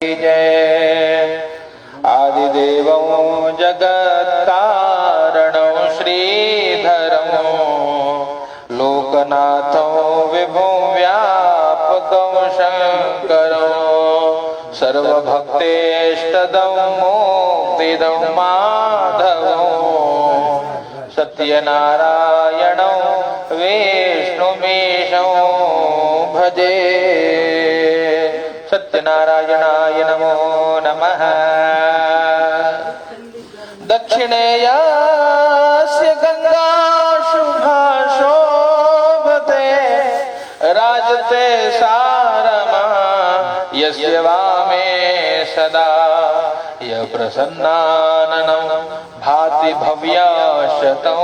जय आदिदेवं जगत्कारणं श्रीधरं लोकनाथं विभुं व्यापकं शङ्करं सर्वभक्तेष्टदं मोक्तिदं माधवं सत्यनारायणं विष्णुमीशं भजे। सत्यनारायणाय नमो नमः। दक्षिणेयस्य गंगा शुभा शोभते राजते सारमा यस्य वामे सदा य प्रसन्नाननं भाति भव्यशतं।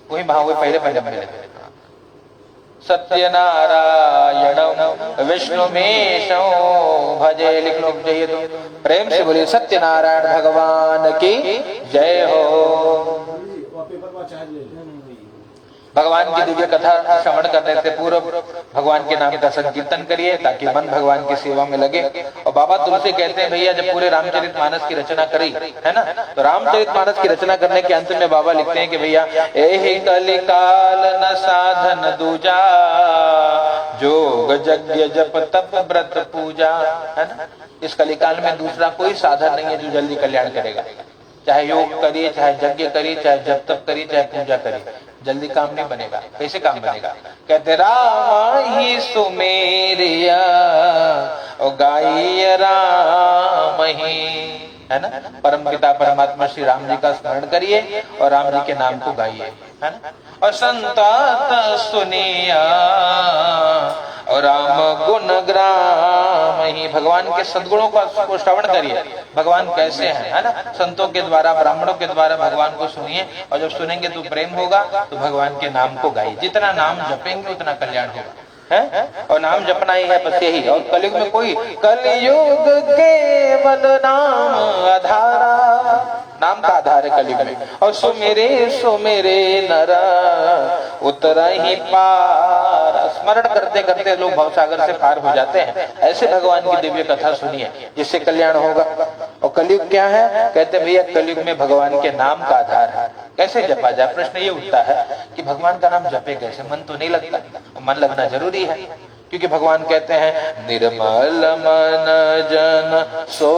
वही पहले सत्यनारायणं विष्णुमीशं भजे। लिख लो चाहिए तो प्रेम से बोलिए सत्यनारायण भगवान की जय हो। भगवान की दिव्य कथा श्रवण करने से पूर्व भगवान के नाम का संकीर्तन करिए ताकि मन भगवान की सेवा में लगे। और बाबा तुलसी कहते हैं भैया जब पूरे रामचरितमानस की रचना करी है ना, तो रामचरितमानस की रचना करने के अंत में बाबा लिखते हैं कि भैया एहि कलिकाल न साधन दूजा जोग यज्ञ जप तप व्रत पूजा, है ना। इस कलिकाल में दूसरा कोई साधन नहीं है जो जल्दी कल्याण करेगा। चाहे योग करिए, चाहे यज्ञ करिए, चाहे जप तप करिए, चाहे पूजा करिए, जल्दी काम नहीं बनेगा। कैसे काम बनेगा? कहते राम ही सुमेरिया और गाइय राम ही, है ना। परम पिता परमात्मा श्री राम जी का स्मरण करिए और राम जी के नाम को गाइए, है ना। और संतात सुनिया और राम गुण ग्राम ही, भगवान के सद्गुणों को श्रवण करिए। भगवान कैसे हैं, है ना। संतों के द्वारा, ब्राह्मणों के द्वारा भगवान को सुनिए और जब सुनेंगे तो प्रेम होगा, तो भगवान के नाम को गाइए। जितना नाम जपेंगे उतना कल्याण होगा, है। और नाम जपना ही है बस यही। और कलयुग में कोई कलयुग केवल नाम आधारा, नाम का आधार है कलयुग में। और सुमेरे नरा उतरा ही पार, स्मरण करते करते लोग भवसागर से पार हो जाते हैं। ऐसे भगवान की दिव्य कथा सुनिए जिससे कल्याण होगा। और कलयुग क्या है? कहते भैया कलयुग में भगवान के नाम का आधार है। कैसे जपा जाए? प्रश्न ये उठता है कि भगवान का नाम जपे कैसे? मन तो नहीं लगता। मन लगना जरूरी है, क्योंकि भगवान कहते हैं निर्मल मन जन सो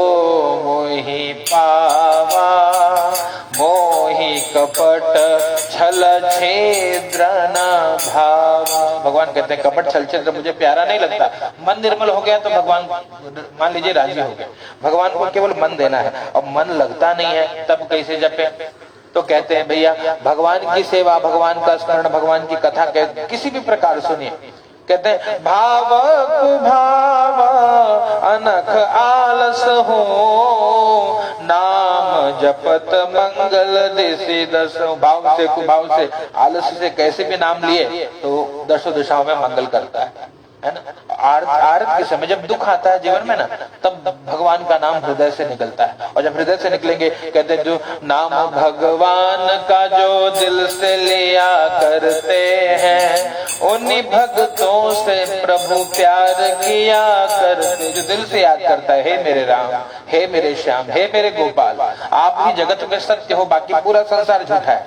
मोहि पावा मोहि कपट छल छिद्र न भावा। भगवान कहते हैं कपट छल छिद्र मुझे प्यारा नहीं लगता। मन निर्मल हो गया तो भगवान मान लीजिए राजी हो गए। भगवान को केवल मन देना है और मन लगता नहीं है, तब कैसे जपे? तो कहते हैं भैया भगवान की सेवा, भगवान का स्मरण, भगवान की कथा किसी भी प्रकार सुनिए। कहते हैं भाव कुभाव अनख आलस हो नाम जपत मंगल दिशि दसो। भाव से कुभाव से आलस से कैसे भी नाम लिए तो दसों दिशाओं में मंगल करता है ना। आरत के समय जब दुख आता है जीवन में ना, तब भगवान का नाम हृदय से निकलता है। और जब हृदय से निकलेंगे, कहते हैं जो नाम भगवान का जो दिल से लिया करते हैं उन्हीं भक्तों से प्रभु प्यार किया करते। जो दिल से याद करता है, हे मेरे राम, हे मेरे श्याम, हे मेरे गोपाल, आप ही जगत में सत्य हो, बाकी पूरा संसार झूठा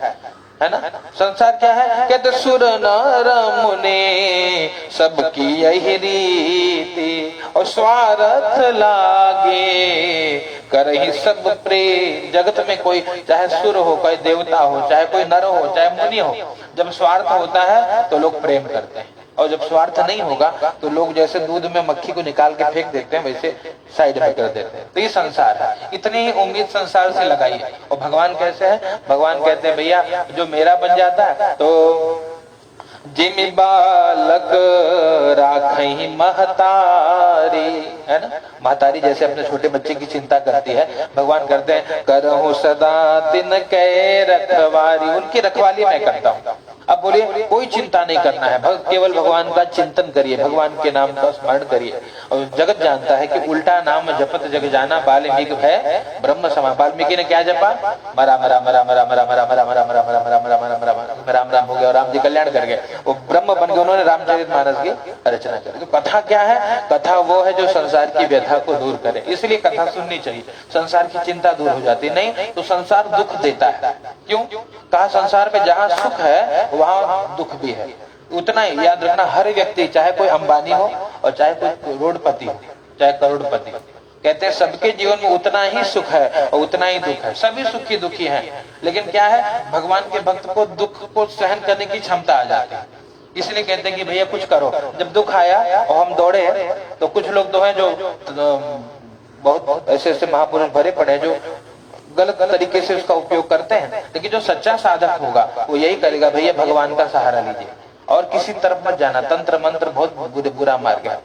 है ना। संसार क्या है? कहते सुर नर मुनि सबकी यही रीति और स्वार्थ लागे करहि सब प्रेम। जगत में कोई चाहे सुर हो, कोई देवता हो, चाहे कोई नर हो, चाहे मुनि हो, जब स्वार्थ होता है तो लोग प्रेम करते हैं। और जब स्वार्थ नहीं होगा तो लोग जैसे दूध में मक्खी को निकाल के फेंक देते हैं, वैसे साइड में कर देते हैं। तो ये संसार है, इतनी ही उम्मीद संसार से लगाइए। और भगवान कैसे है? भगवान कहते हैं भैया जो मेरा बन जाता है तो जिमि बालक राखहि महतारी, है ना। महतारी जैसे अपने छोटे बच्चे की चिंता करती है, भगवान करते हैं करहूं सदा दिन कै रखवारी, उनकी रखवाली मैं करता हूँ। अब बोलिए कोई चिंता नहीं करना है, केवल भगवान का चिंतन करिए, भगवान के नाम का स्मरण करिए। और जगत जानता है कि उल्टा नाम जपत जग जाना वाल्मीकि है ब्रह्म समा। वाल्मीकि ने क्या जपा? मरा मरा मरा मरा मरा मरा मरा मरा मरा मरा मरा मरा मरा मरा में राम राम हो गया और राम जी कल्याण कर गए, वो ब्रह्म बन गए, उन्होंने रामचरितमानस की रचना कर। तो कथा क्या है? कथा वो है जो संसार की व्यथा को दूर करे, इसलिए कथा सुननी चाहिए, संसार की चिंता दूर हो जाती। नहीं तो संसार दुख देता है। क्यों? कहा संसार में जहाँ सुख है वहाँ दुख भी है। उतना ही याद रखना, हर व्यक्ति चाहे कोई अंबानी हो और चाहे कोई करोड़पति हो, चाहे करोड़पति, कहते हैं सबके जीवन में उतना ही सुख है और उतना ही दुख है, सभी सुखी दुखी हैं। लेकिन क्या है, भगवान के भक्त को दुख को सहन करने की क्षमता आ जाती है, इसलिए कहते हैं कि भैया कुछ करो। जब दुख आया और हम दौड़े, तो कुछ लोग तो हैं जो बहुत ऐसे ऐसे महापुरुष भरे पड़े जो गलत तरीके से उसका उपयोग करते हैं। लेकिन जो सच्चा साधक होगा वो यही करेगा, भैया भगवान का सहारा लीजिए और किसी तरफ मत जाना। तंत्र मंत्र बहुत बुरा मार्ग है।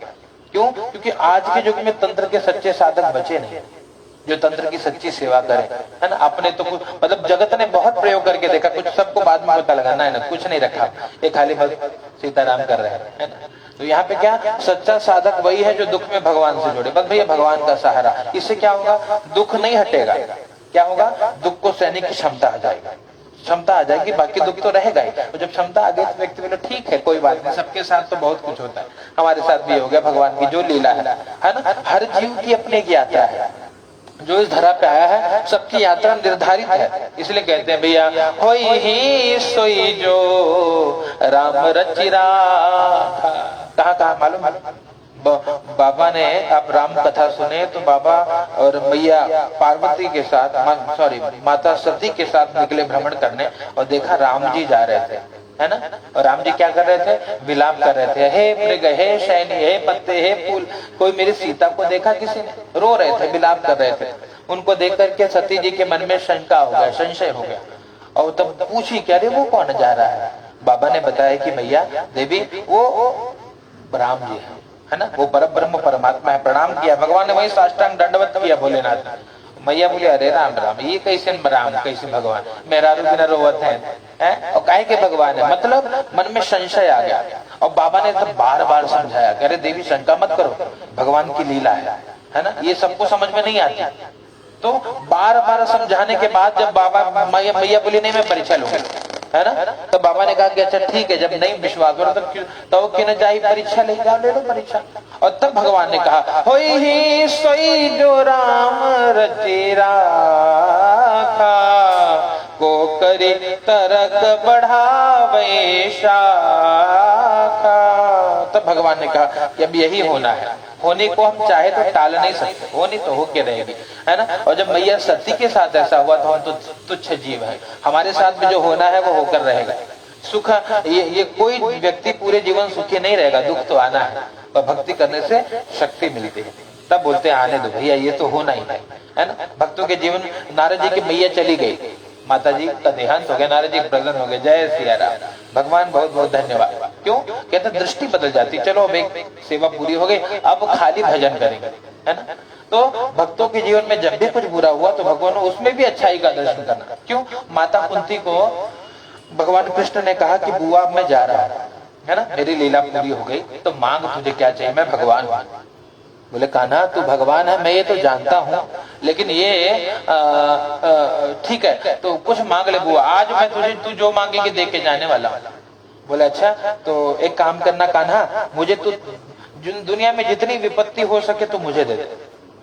क्यों? क्योंकि आज के युग में तंत्र के सच्चे साधक बचे नहीं, जो तंत्र की सच्ची सेवा करें, है ना। अपने तो कुछ मतलब जगत ने बहुत प्रयोग करके देखा, कुछ सबको बाद में पता लगा ना, कुछ नहीं रखा, ये खाली बस सीताराम कर रहे हैं, है ना। तो यहाँ पे क्या, सच्चा साधक वही है जो दुख में भगवान से जुड़े, बस भैया भगवान का सहारा। इससे क्या होगा, दुख नहीं हटेगा। क्या होगा, दुख को सहने की क्षमता आ जाएगी, क्षमता आ जाएगी, बाकी दुख तो रहेगा ही। तो जब क्षमता आ गई तो व्यक्ति बोले ठीक है कोई बात नहीं, सबके साथ तो बहुत कुछ होता है, हमारे साथ भी हो गया, भगवान की जो लीला है ना। हर जीव की अपनी एक यात्रा है, जो इस धरा पे आया है सबकी यात्रा निर्धारित है। इसलिए कहते हैं भैया, होई ही सोई जो राम रचि राखा। कहाँ मालूम? बाबा ने, आप राम कथा सुने तो बाबा और मैया पार्वती के साथ, सॉरी माता सती के साथ निकले भ्रमण करने, और देखा राम जी जा रहे थे, है ना। और राम जी क्या कर रहे थे, विलाप कर रहे थे, हे मृग, हे शैनी, हे पत्ते, हे फूल। कोई मेरी सीता को देखा किसी ने? रो रहे थे, विलाप कर रहे थे। उनको देख करके सती जी के मन में शंका हो गया, संशय हो गया, और तब पूछी क्या रे वो कौन जा रहा है? बाबा ने बताया कि भैया देवी वो राम जी है ना, वो परब्रह्म परमात्मा है। प्रणाम किया, भगवान ने वही साष्टांग दंडवत किया भोलेनाथ। मैया बोले अरे राम राम, ये कैसे राम, कैसे भगवान, मेरा बिना रोवत है और काहे के भगवान है, मतलब मन में संशय आ गया। और बाबा ने तब बार बार समझाया कि अरे देवी शंका मत करो, भगवान की लीला है ना, ये सबको समझ में नहीं आती। तो बार बार समझाने के बाद जब बाबा मैया बोली नहीं मैं परीक्षा लूंगा, है ना, तो बाबा ने कहा कि अच्छा ठीक है, जब नहीं विश्वास हो तो क्यों न जाए परीक्षा, ले जाओ, ले लो परीक्षा। और तब भगवान ने कहा, होई ही सोई जो राम रचि राखा, को करे तरक बढ़ावे शाखा। तब भगवान ने कहा कि अब यही होना है, होने को हम चाहे तो टाल नहीं सकते, होनी तो होके रहेगी, है ना। और जब मैया सती के साथ ऐसा हुआ तो हम तो तुच्छ जीव है, हमारे साथ में जो होना है वो होकर रहेगा। सुख ये कोई व्यक्ति पूरे जीवन सुखी नहीं रहेगा, दुख तो आना है, पर भक्ति करने से शक्ति मिलती है। तब बोलते हैं आने दो भैया, ये तो होना ही है ना। भक्तों के जीवन में नारद जी की मैया चली गई, माता जी का देहांत हो गया, नारद जी प्रसन्न हो गए, जय सिया राम, भगवान बहुत बहुत धन्यवाद। क्यों? कहते दृष्टि बदल जाती, चलो अब एक सेवा पूरी हो गई, अब खाली भजन करेंगे, है ना। तो भक्तों के जीवन में जब भी कुछ बुरा हुआ तो भगवान उसमें भी अच्छाई का दर्शन करना। क्यों? माता कुंती को भगवान कृष्ण ने कहा कि बुआ मैं जा रहा है ना, मेरी लीला पूरी हो गई, तो मांग तुझे क्या चाहिए, मैं भगवान हूं। बोले कान्हा तू भगवान है मैं ये तो जानता हूँ, लेकिन ये ठीक है तो कुछ मांग ले बुआ, आज मैं तुझे तू जो मांगेगी दे के जाने वाला हूँ। बोले अच्छा तो एक काम करना कान्हा, मुझे तू दुनिया में जितनी विपत्ति हो सके तो मुझे दे दे,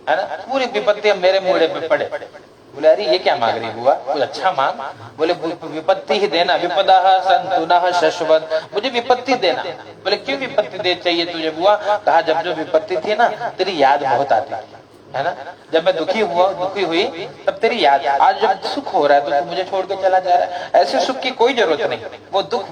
है ना, पूरी विपत्ति अब मेरे मुंडे पे पड़े। बोले अरे ये क्या मांग रही हुआ, कुछ अच्छा मांग। बोले विपत्ति ही देना, विपदा संतुना शश्वत, मुझे विपत्ति देना। बोले क्यों विपत्ति दे चाहिए तुझे बुआ? कहा जब जो विपत्ति थी ना तेरी याद बहुत आती है ना, जब मैं दुखी हुई तब तेरी याद, आज जब सुख हो रहा है तो तू मुझे छोड़ के चला जा रहा है, ऐसे सुख की कोई जरूरत नहीं, वो दुख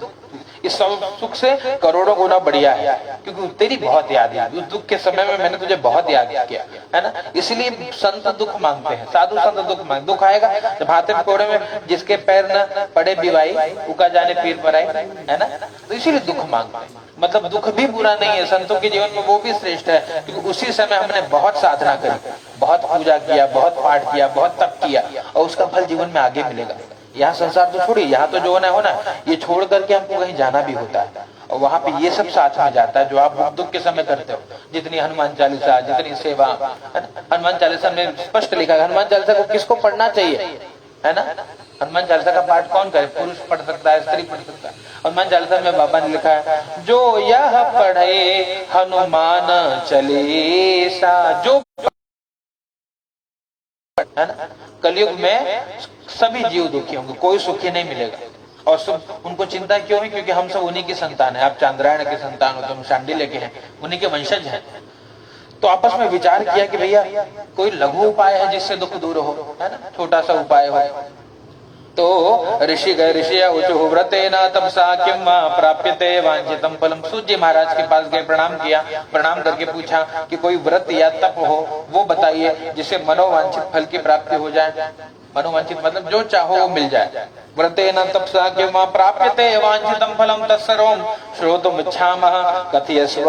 इस सुख से करोड़ों गुना बढ़िया है, क्योंकि तेरी बहुत याद है, उस दुख के समय में मैंने तुझे बहुत याद किया, है ना। इसलिए संत दुख मांगते हैं, साधु संत दुख मांग, दुख आएगा जब हाथे कोड़े में जिसके पैर न पड़े बिवाई, उका जाने पीर पर आई, है ना, तो इसीलिए दुख मांगते हैं। मतलब दुख भी बुरा नहीं है, संतों के जीवन में वो भी श्रेष्ठ है, क्योंकि उसी समय हमने बहुत साधना करी, बहुत पूजा किया, बहुत पाठ किया, बहुत तप किया, और उसका फल जीवन में आगे मिलेगा। यहाँ संसार तो छोड़िए, यहाँ तो जो होना ये छोड़ करके हमको कहीं जाना भी होता है, और वहां पे ये सब साथ में जाता है जो आप दुख के समय करते हो। जितनी हनुमान चालीसा, जितनी सेवा, हनुमान चालीसा में स्पष्ट लिखा है हनुमान चालीसा को किसको पढ़ना चाहिए, है ना। हनुमान चालीसा का पाठ कौन करे, पुरुष पढ़ सकता है, स्त्री पढ़ सकता है। हनुमान चालीसा में बाबा ने लिखा है, जो यह पढ़े हनुमान चालीसा, जो है ना। कलयुग में सभी जीव दुखी होंगे, कोई सुखी नहीं मिलेगा। और सब उनको चिंता क्यों है, क्योंकि हम सब उन्हीं की संतान है। आप चांद्रायण के संतान हो, तुम शांडिल्य के हैं, उन्हीं के वंशज हैं। तो आपस में विचार किया कि भैया कोई लघु उपाय है जिससे दुख दूर हो, है ना, छोटा सा उपाय हो। तो ऋषि गए, ऋषि उचु व्रतेन तपसा किम प्राप्यते वांछितम फलम। सूत जी महाराज के पास गए, प्रणाम किया, प्रणाम करके पूछा कि कोई व्रत या तप हो वो बताइए जिससे मनोवांछित फल की प्राप्ति हो जाए। मनोवांछित मतलब जो चाहो वो मिल जाए। व्रतेन तपसा किम प्राप्यते वांछितम फलम तत्सर्वं श्रोतुम इच्छामः कथयस्व।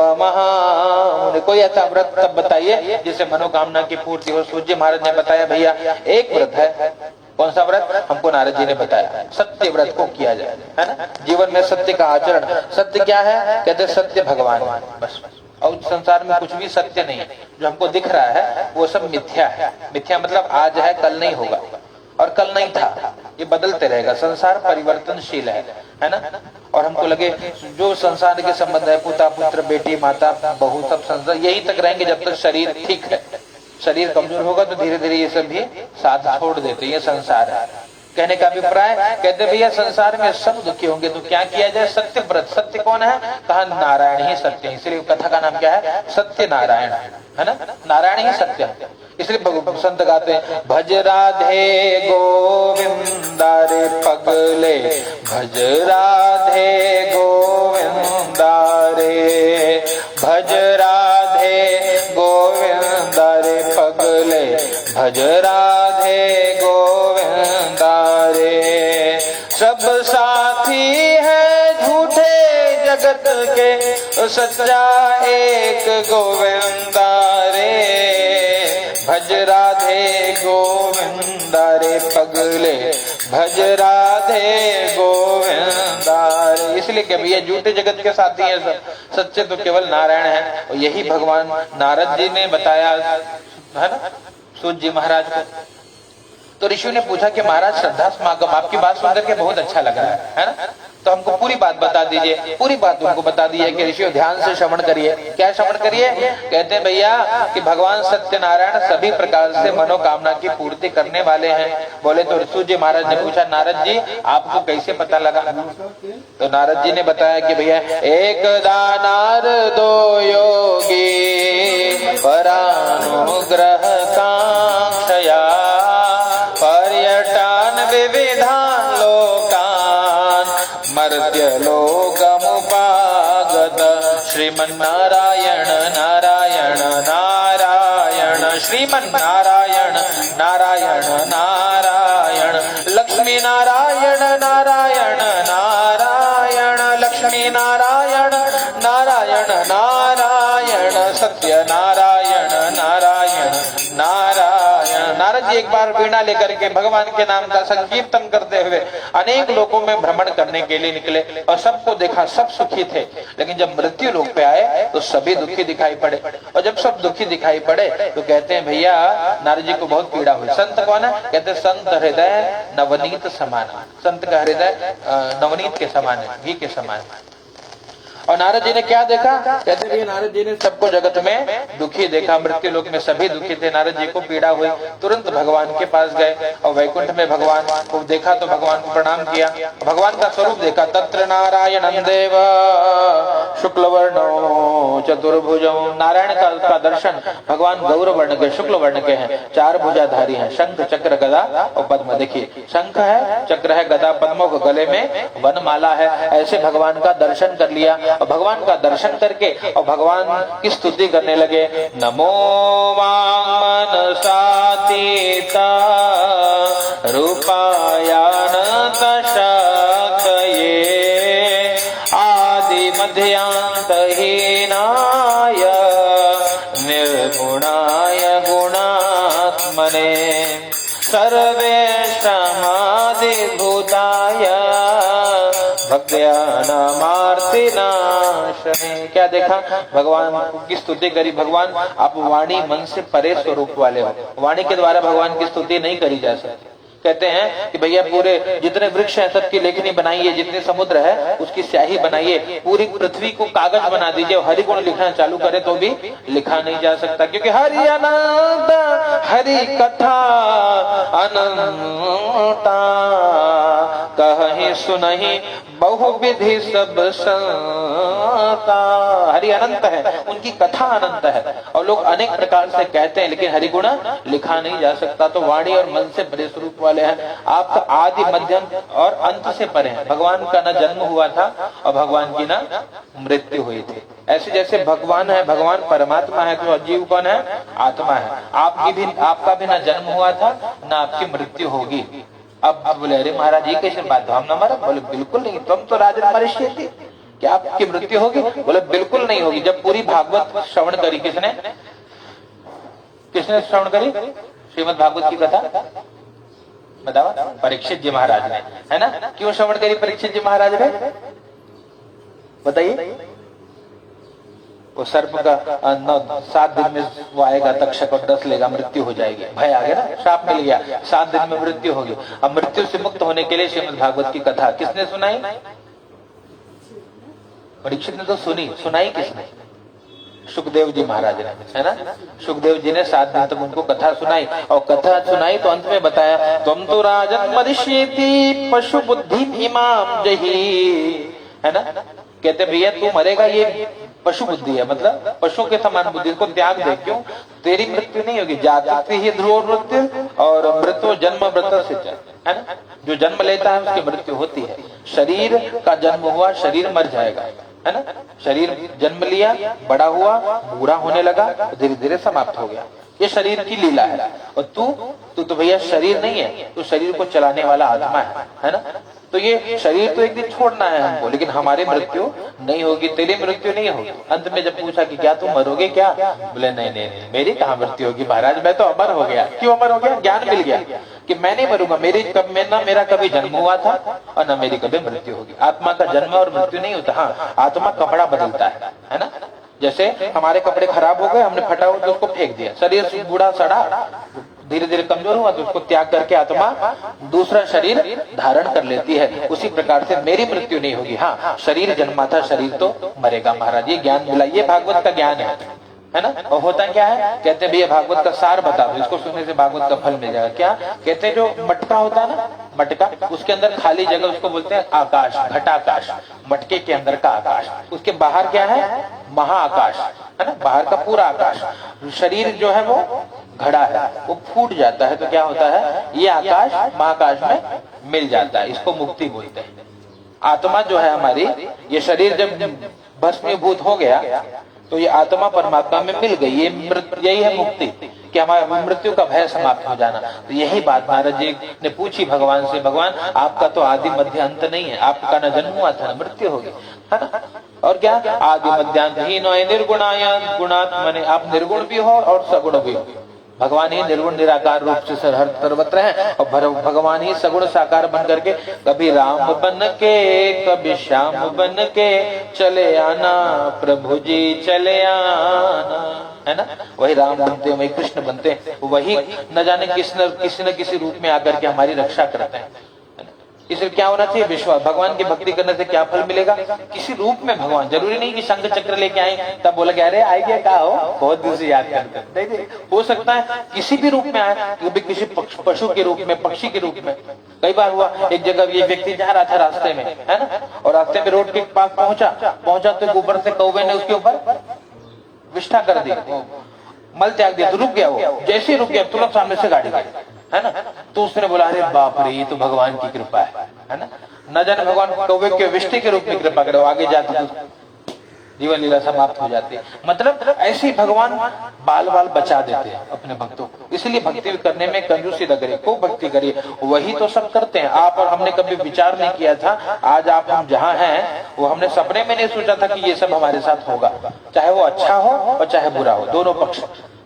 कोई ऐसा व्रत तप बताइए जिससे मनोकामना की पूर्ति हो। सूत जी महाराज ने बताया, भैया एक व्रत है। कौन सा व्रत? हमको नारद जी ने बताया, सत्य व्रत को किया जाए, है ना। जीवन में सत्य का आचरण। सत्य क्या है? कहते सत्य भगवान, बस। और संसार में कुछ भी सत्य नहीं है। जो हमको दिख रहा है वो सब मिथ्या है। मिथ्या मतलब आज है कल नहीं होगा, और कल नहीं था, ये बदलते रहेगा। संसार परिवर्तनशील है ना। और हमको लगे जो संसार के संबंध है, पिता पुत्र बेटी माता बहू, सब संसार यही तक रहेंगे जब तक शरीर ठीक है। शरीर कमजोर होगा तो धीरे धीरे ये सब भी साथ छोड़ देते। ये संसार है। कहने का अभिप्राय, कहते भैया संसार में सब दुखी होंगे तो क्या किया जाए? सत्य व्रत। सत्य कौन है? कहा नारायण ही सत्य है। इसलिए कथा का नाम क्या है? सत्य नारायण, है ना। नारायण ही सत्य है। इसलिए संत गाते हैं, भज राधे गोविंदा रे पगले, भज राधे गोविंदा रे, भज राधे गोविंदा रे पगले, भज राधे गोविंदा रे। सब साथी है झूठे जगत के, सच्चा एक गोविंदा रे, भज राधे गोविंदा रे पगले, भज राधे गोविंदा रे। इसलिए कि भैया झूठे जगत के साथी है सब, सच्चे तो केवल नारायण है। और यही भगवान नारद जी ने बताया, है ना, सूत जी महाराज को। तो ऋषियों ने पूछा कि महाराज श्रद्धा समागम, आपकी बात सुनकर के बहुत अच्छा लग रहा है ना। तो हमको पूरी बात बता दीजिए। पूरी बात उनको बता दी है कि ऋषियों ध्यान से श्रवण करिए। क्या श्रवण करिए? कहते हैं भैया कि भगवान सत्यनारायण सभी प्रकार से मनोकामना की पूर्ति करने वाले हैं। बोले तो सूत जी महाराज ने पूछा, नारद जी आपको कैसे पता लगा? तो नारद जी ने बताया कि भैया एकदा नारदो योगी परानुग्रह कांक्षया पर्यटन विविधान लोकान मर्त्य लोकमुपागत श्रीमन्नारायण नारायण नारायण श्रीमन्नारायण नारायण नारायण लक्ष्मी नारायण नारायण नारायण लक्ष्मी नारायण नारायण नारायण सत्य नारायण नारायण नारायण। नारद जी एक बार वीणा लेकर के भगवान के नाम का संकीर्तन करते हुए अनेक लोगों में भ्रमण करने के लिए निकले और सबको देखा, सब सुखी थे। लेकिन जब मृत्यु लोक पे आए तो सभी दुखी दिखाई पड़े। और जब सब दुखी दिखाई पड़े तो कहते हैं भैया नारद जी को बहुत पीड़ा हुई। संत कौन है? कहते संत हृदय नवनीत समान। संत का हृदय नवनीत के समान है, घी के समान है। और नारद जी ने क्या देखा? कहते हैं नारद जी ने सबको जगत में दुखी देखा, मृत्यु लोक में सभी दुखी थे। नारद जी को पीड़ा हुई, तुरंत भगवान के पास गए और वैकुंठ में भगवान को देखा तो भगवान को प्रणाम किया। भगवान का स्वरूप देखा, तत्र नारायण देव शुक्ल वर्णो चतुर्भुजो। नारायण का दर्शन, भगवान गौर वर्ण के, शुक्ल वर्ण के हैं, चार भुजाधारी हैं, शंख चक्र गदा और पद्म। देखिए शंख है, चक्र है, गदा पद्मों के गले में वनमाला है। ऐसे भगवान का दर्शन कर लिया और भगवान का दर्शन करके और भगवान की स्तुति करने लगे। नमो मनसातीता रूपायानत शक्तये आदि मध्यांतहीनाय निर्गुणाय गुणात्मने सर्वेष्टमादिभूताय भक्त्यानामार्तिनाशने। क्या देखा? भगवान की स्तुति करी। भगवान आप वाणी मन से परे स्वरूप वाले हो, वाणी के द्वारा भगवान की स्तुति नहीं करी जा सकती। कहते हैं कि भैया पूरे जितने वृक्ष हैं सबकी लेखनी बनाइए, जितने समुद्र है उसकी स्याही बनाइए, पूरी पृथ्वी को कागज बना दीजिए, हरि गुण लिखना चालू करे तो भी लिखा नहीं जा सकता, क्योंकि हरि अनंत हरि कथा अनंता कहीं सुनहि बहुविधि सब संता। हरि अनंत है, उनकी कथा अनंत है और लोग अनेक प्रकार से कहते हैं, लेकिन हरि गुण लिखा नहीं जा सकता। तो वाणी और मन से परे स्वरूप वाले हैं आप, तो आदि मध्यम और अंत से परे हैं। भगवान का न जन्म हुआ था और भगवान की न मृत्यु हुई थी। ऐसे जैसे भगवान है, भगवान परमात्मा है, तो जीव कौन है? आत्मा है। आपका भी न जन्म हुआ था न आपकी मृत्यु होगी। अब बोले अरे महाराज ये कैसे बात, हम न मरे? बोले बिल्कुल नहीं, तुम तो राजन मनुष्य थे, क्या आपकी मृत्यु होगी? बोले बिल्कुल नहीं होगी। जब पूरी भागवत श्रवण करी, किसने श्रवण करी? श्रीमद् भागवत की कथा बताओ। परीक्षित जी महाराज ने, है ना? क्यों श्रवण करी परीक्षित जी महाराज ने? बताइए। वो सर्प का 7 दिन में वो आएगा तक्षक और 10 लेगा, मृत्यु हो जाएगी, भय आ गया ना, शाप मिल गया, 7 दिन में मृत्यु होगी। अब मृत्यु से मुक्त होने के लिए श्रीमद् भागवत की कथा किसने सुनाई? परीक्षित ने तो सुनाई किसने? सुखदेव जी महाराज ने, है ना? सुखदेव जी ने 7 दिन तक उनको कथा सुनाई, और कथा सुनाई तो अंत में बताया तुम तो राजन मरिष्येति पशु बुद्धि इमाम जही, है ना? कहते भैया तू मरेगा, ये पशु बुद्धि है, मतलब पशु के समान बुद्धि को त्याग दे। क्यों? तेरी मृत्यु नहीं होगी, जाति ही ध्रुव मृत्यु और मृत्यु जन्म मृत से, है ना? जो जन्म लेता है उसकी मृत्यु होती है। शरीर का जन्म हुआ, शरीर मर जाएगा, है ना? शरीर जन्म लिया, बड़ा हुआ, बूढ़ा होने लगा, धीरे धीरे समाप्त हो गया। ये शरीर की लीला है। और तू तो भैया शरीर नहीं है, तू शरीर को चलाने वाला आत्मा है ना? तो ये शरीर तो एक दिन छोड़ना है हमको, लेकिन हमारी मृत्यु नहीं होगी, तेरी मृत्यु नहीं होगी। अंत में जब पूछा कि क्या तुम मरोगे क्या? बोले नहीं, मेरी कहाँ मृत्यु होगी महाराज, मैं तो अमर हो गया। क्यों अमर हो गया? ज्ञान मिल गया कि मैं नहीं मरूंगा, मेरा कभी जन्म हुआ था और न मेरी कभी मृत्यु होगी। आत्मा का जन्म और मृत्यु नहीं होता। हाँ, आत्मा कपड़ा बदलता है ना? जैसे हमारे कपड़े खराब हो गए, हमने फटा हुआ तो उसको फेंक दिया, शरीर बूढ़ा सड़ा धीरे धीरे कमजोर हुआ तो उसको त्याग करके आत्मा दूसरा शरीर धारण कर लेती है। उसी प्रकार से मेरी मृत्यु नहीं होगी। हाँ, शरीर जन्मा था, शरीर तो मरेगा महाराज। ये ज्ञान मिला, ये भागवत का ज्ञान है ना? और होता क्या है? कहते हैं भैया भागवत का सार बता दो, इसको सुनने से भागवत का फल मिल जाएगा। क्या कहते हैं? जो मटका होता है ना, मटका, उसके अंदर खाली जगह उसको बोलते हैं आकाश, घटाकाश। मटके के अंदर का आकाश, उसके बाहर क्या है? महाआकाश, है ना? बाहर का पूरा आकाश। शरीर जो है वो घड़ा है, वो फूट जाता है तो क्या होता है? ये आकाश महाकाश में मिल जाता है, इसको मुक्ति बोलते हैं। आत्मा जो है हमारी, ये शरीर जब भस्मीभूत हो गया तो ये आत्मा परमात्मा में मिल गई। यही है मुक्ति, कि हमारा मृत्यु का भय समाप्त हो जाना। तो यही बात नारद जी ने पूछी भगवान से, भगवान आपका तो आदि मध्य अंत नहीं है, आपका न जन्म हुआ था न मृत्यु होगी, है ना? और क्या? आदि मध्यांतहीन निर्गुणाय गुणात्मने, आप निर्गुण भी हो और सगुण भी हो। भगवान ही निर्गुण निराकार रूप से हर सर्वत्र है, और भगवान ही सगुण साकार बन करके कभी राम बन के कभी श्याम बन के चले आना, प्रभु जी चले आना, है ना? वही राम बनते हैं, वही कृष्ण बनते हैं, वही न जाने किसी न किसी रूप में आकर के हमारी रक्षा करते हैं। इसलिए क्या होना चाहिए? विश्वास। भगवान की भक्ति करने से क्या फल मिलेगा? किसी रूप में भगवान, जरूरी नहीं कि शंख चक्र लेके आए तब बोला अरे आई गया, क्या हो, बहुत दिन से याद करते नहीं, हो सकता है किसी भी रूप में आए, कभी किसी पशु के रूप में, पक्षी के रूप में। कई बार हुआ, एक जगह ये व्यक्ति जा रहा था रास्ते में, है ना? और रास्ते में रोड के पास पहुंचा तो ऊपर से कौवे ने उसके ऊपर विष्ठा कर दी, मल त्याग दिया, तो रुक गया। वो जैसे रुक गया तुरंत सामने से गाड़ी गई, है ना? तो उसने बोला अरे बाप रे, ये तो भगवान की कृपा है ना? न जाने भगवान कौवे के विष्ठा के रूप में कृपा करे, आगे जाते तो जीवन लीला समाप्त हो जाती है। मतलब ऐसे भगवान बाल बाल बचा देते हैं अपने भक्तों को। इसलिए भक्ति करने में कंजूसी न करिए, खूब भक्ति करिए, वही तो सब करते हैं। आप और हमने कभी विचार नहीं किया था, आज आप हम जहाँ हैं वो हमने सपने में नहीं सोचा था कि ये सब हमारे साथ होगा, चाहे वो अच्छा हो और चाहे बुरा हो, दोनों पक्ष,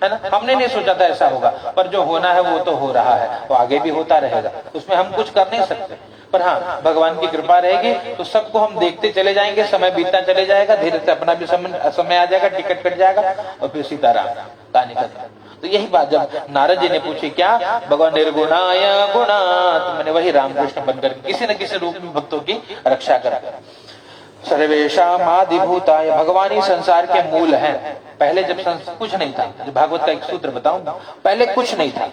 है ना? हमने नहीं सोचा था ऐसा होगा, पर जो होना है वो तो हो रहा है, वो आगे भी होता रहेगा, उसमें हम कुछ कर नहीं सकते। पर हाँ, भगवान की कृपा रहेगी तो सबको हम देखते चले जाएंगे, समय बीतता चले जाएगा, धीरे से अपना भी समय आ जाएगा, टिकट कट जाएगा और फिर सीताराम कहानी खत्म। तो यही बात जब नारद जी ने पूछी क्या भगवान निर्गुणाय गुणात्, मैंने वही रामकृष्ण बनकर किसी न किसी रूप में भक्तों की रक्षा करा। सर्वेषाम् आदिभूताय, भगवान ही संसार के मूल हैं। पहले जब कुछ नहीं था, जो भागवत का एक सूत्र बताऊं, पहले कुछ नहीं था।